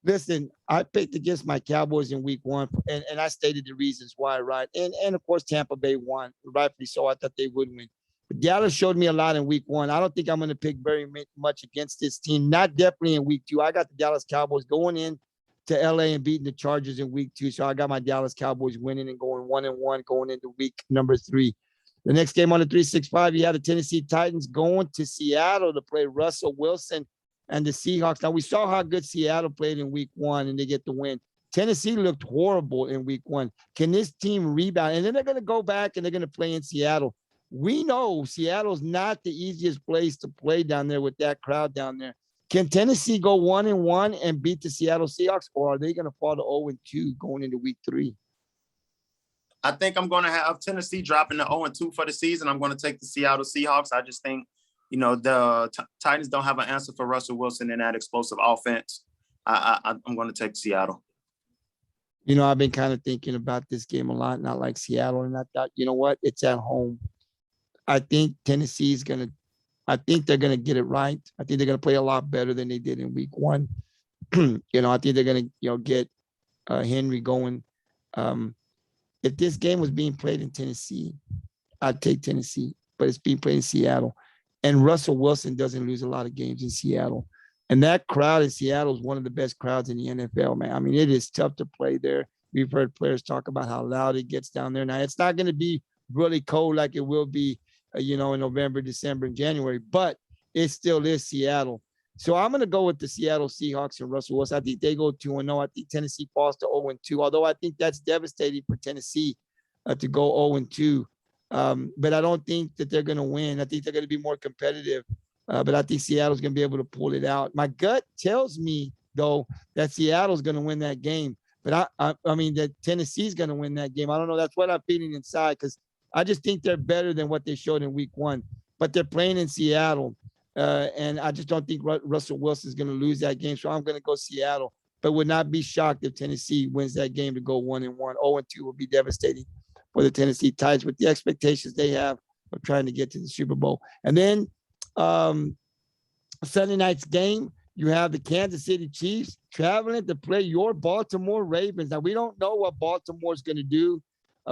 Listen, I picked against my Cowboys in week 1, and I stated the reasons why, right? And of course, Tampa Bay won, rightfully so. I thought they would win. But Dallas showed me a lot in week 1. I don't think I'm going to pick very much against this team. Not definitely in week 2. I got the Dallas Cowboys going in to LA and beating the Chargers in week 2. So I got my Dallas Cowboys winning and going 1-1 going into week number 3. The next game on the 365, you had the Tennessee Titans going to Seattle to play Russell Wilson and the Seahawks. Now, we saw how good Seattle played in week 1, and they get the win. Tennessee looked horrible in week 1. Can this team rebound? And then they're going to go back and they're going to play in Seattle. We know Seattle's not the easiest place to play down there with that crowd down there. Can Tennessee go 1-1 and beat the Seattle Seahawks, or are they going to fall to 0-2 going into week 3? I think I'm going to have Tennessee dropping to 0-2 for the season. I'm going to take the Seattle Seahawks. I just think, the Titans don't have an answer for Russell Wilson in that explosive offense. I'm going to take Seattle. I've been kind of thinking about this game a lot, not like Seattle, and I thought, you know what? It's at home. I think Tennessee's I think they're going to get it right. I think they're going to play a lot better than they did in week 1. I think they're going to, get Henry going. If this game was being played in Tennessee, I'd take Tennessee, but it's being played in Seattle. And Russell Wilson doesn't lose a lot of games in Seattle. And that crowd in Seattle is one of the best crowds in the NFL, man. I mean, it is tough to play there. We've heard players talk about how loud it gets down there. Now, it's not going to be really cold like it will be, in November, December, and January, but it still is Seattle. So I'm going to go with the Seattle Seahawks and Russell Wilson. I think they go 2-0. I think Tennessee falls to 0-2, although I think that's devastating for Tennessee to go 0-2. But I don't think that they're going to win. I think they're going to be more competitive. But I think Seattle's going to be able to pull it out. My gut tells me, though, that Seattle's going to win that game. But I mean, that Tennessee's going to win that game. I don't know. That's what I'm feeling inside because I just think they're better than what they showed in week 1. But they're playing in Seattle. And I just don't think Russell Wilson is going to lose that game. So I'm going to go Seattle. But would not be shocked if Tennessee wins that game to go 1-1. 0-2 would be devastating for the Tennessee Titans with the expectations they have of trying to get to the Super Bowl. And then Sunday night's game, you have the Kansas City Chiefs traveling to play your Baltimore Ravens. Now, we don't know what Baltimore's going to do.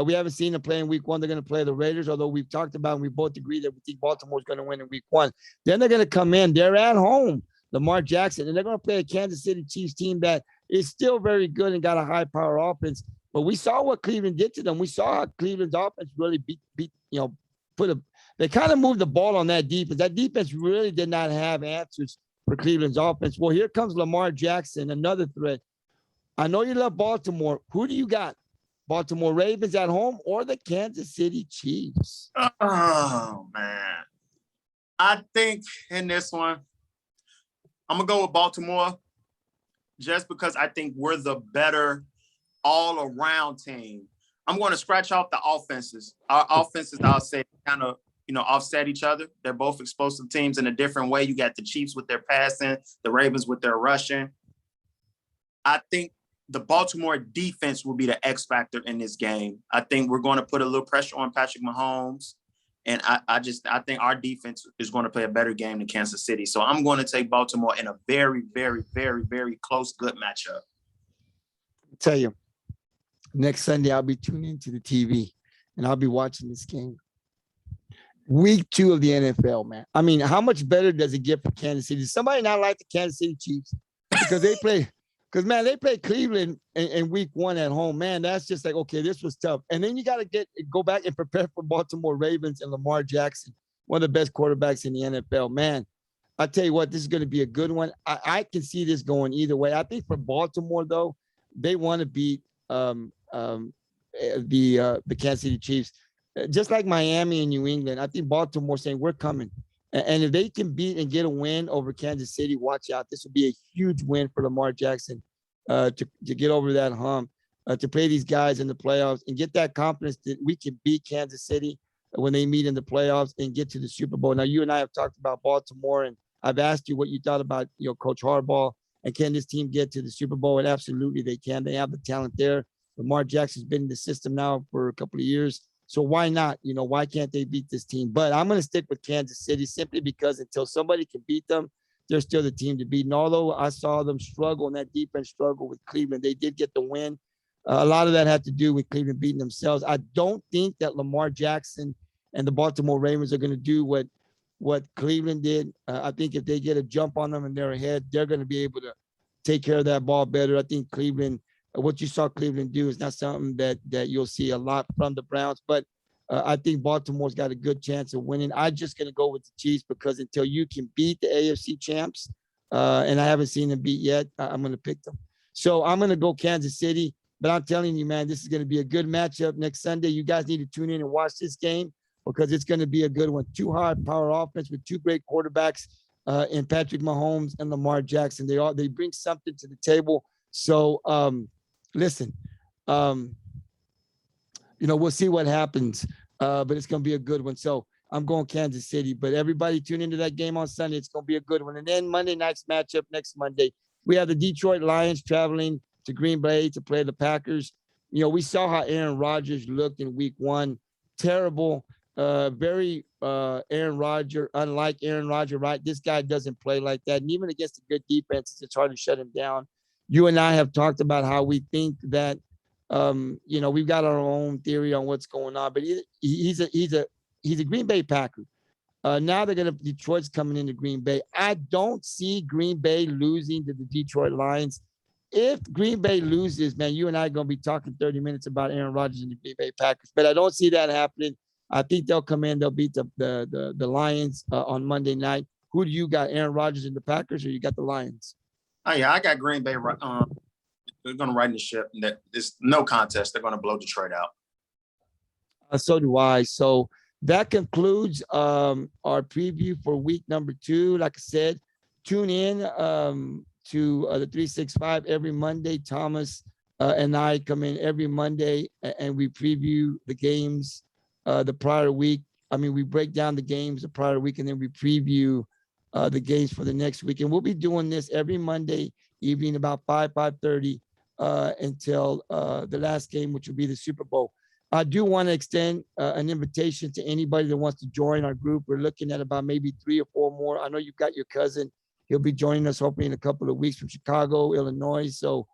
We haven't seen them play in week 1. They're going to play the Raiders, although we've talked about and we both agree that we think Baltimore's going to win in week 1. Then they're going to come in. They're at home, Lamar Jackson, and they're going to play a Kansas City Chiefs team that is still very good and got a high-power offense. But we saw what Cleveland did to them. We saw how Cleveland's offense really they kind of moved the ball on that defense. That defense really did not have answers for Cleveland's offense. Well, here comes Lamar Jackson, another threat. I know you love Baltimore. Who do you got? Baltimore Ravens at home or the Kansas City Chiefs? Oh, man. I think in this one, I'm going to go with Baltimore just because I think we're the better all-around team. I'm going to scratch off the offenses. Our offenses, I'll say, kind of, offset each other. They're both explosive teams in a different way. You got the Chiefs with their passing, the Ravens with their rushing. I think the Baltimore defense will be the X factor in this game. I think we're going to put a little pressure on Patrick Mahomes. And I think our defense is going to play a better game than Kansas City. So I'm going to take Baltimore in a very, very, very, very close, good matchup. I'll tell you, next Sunday, I'll be tuning into the TV and I'll be watching this game. Week 2 of the NFL, man. I mean, how much better does it get for Kansas City? Does somebody not like the Kansas City Chiefs? Because they play Cleveland in week 1 at home. Man, that's just like, okay, this was tough. And then you got to go back and prepare for Baltimore Ravens and Lamar Jackson, one of the best quarterbacks in the NFL. Man, I tell you what, this is going to be a good one. I can see this going either way. I think for Baltimore, though, they want to beat the Kansas City Chiefs. Just like Miami and New England, I think Baltimore saying we're coming. And if they can beat and get a win over Kansas City, watch out. This will be a huge win for Lamar Jackson to get over that hump, to play these guys in the playoffs and get that confidence that we can beat Kansas City when they meet in the playoffs and get to the Super Bowl. Now, you and I have talked about Baltimore, and I've asked you what you thought about Coach Harbaugh and can this team get to the Super Bowl? And absolutely they can. They have the talent there. Lamar Jackson's been in the system now for a couple of years. So why not? Why can't they beat this team? But I'm going to stick with Kansas City simply because until somebody can beat them, they're still the team to beat. And although I saw them struggle and that defense struggle with Cleveland, they did get the win. A lot of that had to do with Cleveland beating themselves. I don't think that Lamar Jackson and the Baltimore Ravens are going to do what Cleveland did. I think if they get a jump on them and they're ahead, they're going to be able to take care of that ball better. I think Cleveland, what you saw Cleveland do is not something that you'll see a lot from the Browns, but I think Baltimore's got a good chance of winning. I'm just going to go with the Chiefs because until you can beat the AFC champs, and I haven't seen them beat yet, I'm going to pick them. So I'm going to go Kansas City, but I'm telling you, man, this is going to be a good matchup next Sunday. You guys need to tune in and watch this game because it's going to be a good one. 2 high-power offense with 2 great quarterbacks in Patrick Mahomes and Lamar Jackson. They bring something to the table. So, listen, we'll see what happens, but it's going to be a good one. So I'm going Kansas City, but everybody tune into that game on Sunday. It's going to be a good one. And then Monday night's matchup next Monday, we have the Detroit Lions traveling to Green Bay to play the Packers. We saw how Aaron Rodgers looked in week 1. Terrible, very Aaron Rodgers, unlike Aaron Rodgers, right? This guy doesn't play like that. And even against a good defense, it's hard to shut him down. You and I have talked about how we think that, we've got our own theory on what's going on, but he's a Green Bay Packer. Now Detroit's coming into Green Bay. I don't see Green Bay losing to the Detroit Lions. If Green Bay loses, man, you and I are going to be talking 30 minutes about Aaron Rodgers and the Green Bay Packers, but I don't see that happening. I think they'll come in, they'll beat the Lions on Monday night. Who do you got? Aaron Rodgers and the Packers, or you got the Lions? Oh yeah, I got Green Bay. They're going to right in the ship. That it's no contest. They're going to blow Detroit out. So do I. So that concludes our preview for week number 2. Like I said, tune in to the 365 every Monday. Thomas and I come in every Monday and we preview the games the prior week. I mean, we break down the games the prior week and then we preview the games for the next week. And we'll be doing this every Monday evening about 5:30 until the last game, which will be the Super Bowl. I do want to extend an invitation to anybody that wants to join our group. We're looking at about maybe 3 or 4 more. I know you've got your cousin. He'll be joining us hopefully in a couple of weeks from Chicago, Illinois. So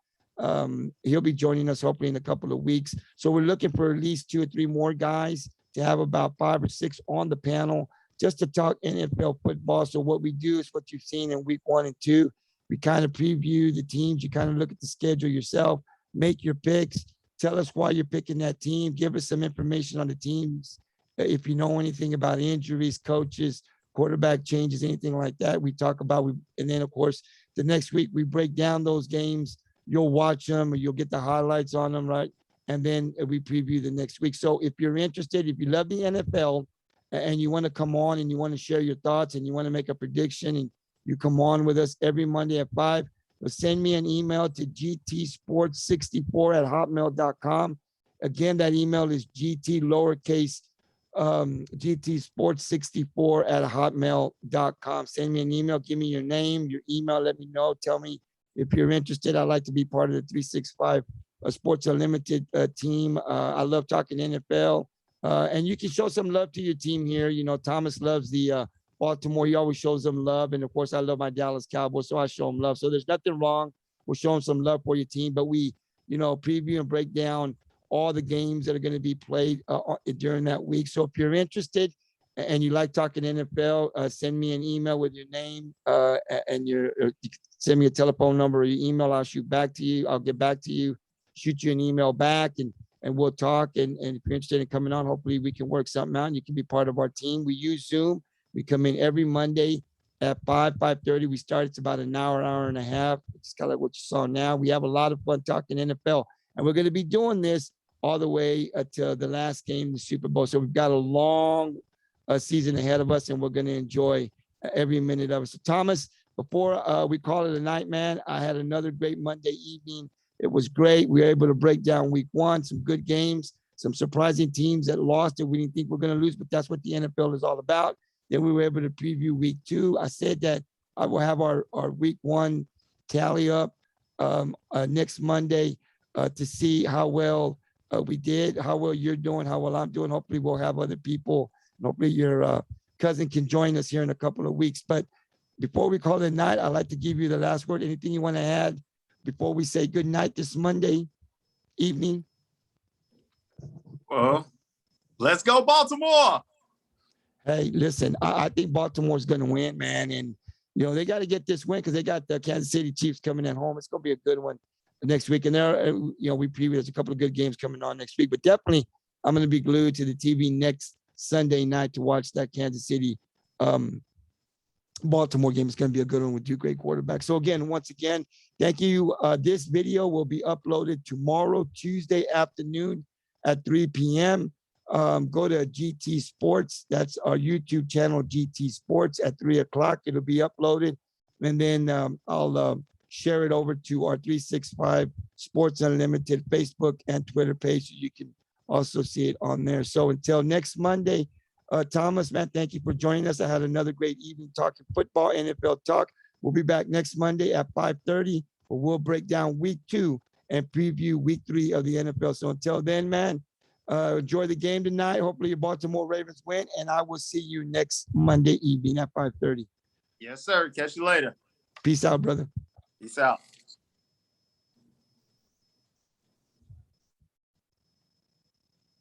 he'll be joining us hopefully in a couple of weeks. So we're looking for at least 2 or 3 more guys to have about 5 or 6 on the panel just to talk NFL football. So what we do is what you've seen in week 1 and 2. We kind of preview the teams. You kind of look at the schedule yourself, make your picks. Tell us why you're picking that team. Give us some information on the teams. If you know anything about injuries, coaches, quarterback changes, anything like that, we talk about. And then, of course, the next week we break down those games. You'll watch them or you'll get the highlights on them, right? And then we preview the next week. So if you're interested, if you love the NFL and you want to come on and you want to share your thoughts and you want to make a prediction and you come on with us every Monday at 5, send me an email to gtsports64@hotmail.com. Again, that email is gtsports64@hotmail.com. Send me an email. Give me your name, your email. Let me know. Tell me if you're interested. I'd like to be part of the 365 Sports Unlimited team. I love talking NFL. And you can show some love to your team here. You know, Thomas loves the Baltimore. He always shows them love. And of course, I love my Dallas Cowboys, so I show them love. So there's nothing wrong with showing some love for your team. But we, preview and break down all the games that are going to be played during that week. So if you're interested and you like talking NFL, send me an email with your name and send me a telephone number or your email. I'll shoot back to you. I'll get back to you, shoot you an email back, and we'll talk. And if you're interested in coming on, hopefully we can work something out and you can be part of our team. We use Zoom. We come in every Monday at 5:30. We start. It's about an hour and a half. It's kind of like what you saw now. We have a lot of fun talking NFL. And we're going to be doing this all the way to the last game, the Super Bowl. So we've got a long season ahead of us, and we're going to enjoy every minute of it. So, Thomas, before we call it a night, man, I had another great Monday evening. It was great. We were able to break down week 1, some good games, some surprising teams that lost that we didn't think we're going to lose, but that's what the NFL is all about. Then we were able to preview week 2. I said that I will have our week 1 tally up next Monday to see how well we did, how well you're doing, how well I'm doing. Hopefully we'll have other people. And hopefully your cousin can join us here in a couple of weeks. But before we call it a night, I'd like to give you the last word. Anything you want to add before we say good night this Monday evening? Well, let's go Baltimore. Hey, listen, I think Baltimore's going to win, man. And, they got to get this win because they got the Kansas City Chiefs coming in home. It's going to be a good one next week. And there, we preview there's a couple of good games coming on next week. But definitely, I'm going to be glued to the TV next Sunday night to watch that Kansas City Baltimore game. It's going to be a good one with 2 great quarterbacks. So, once again, thank you. This video will be uploaded tomorrow, Tuesday afternoon at 3 p.m. Go to GT Sports. That's our YouTube channel, GT Sports, at 3 o'clock. It'll be uploaded. And then I'll share it over to our 365 Sports Unlimited Facebook and Twitter page. So you can also see it on there. So until next Monday, Thomas, man, thank you for joining us. I had another great evening talking football, NFL talk. We'll be back next Monday at 5:30, where we'll break down week 2 and preview week 3 of the NFL. So until then, man, enjoy the game tonight. Hopefully your Baltimore Ravens win, and I will see you next Monday evening at 5:30. Yes, sir. Catch you later. Peace out, brother. Peace out.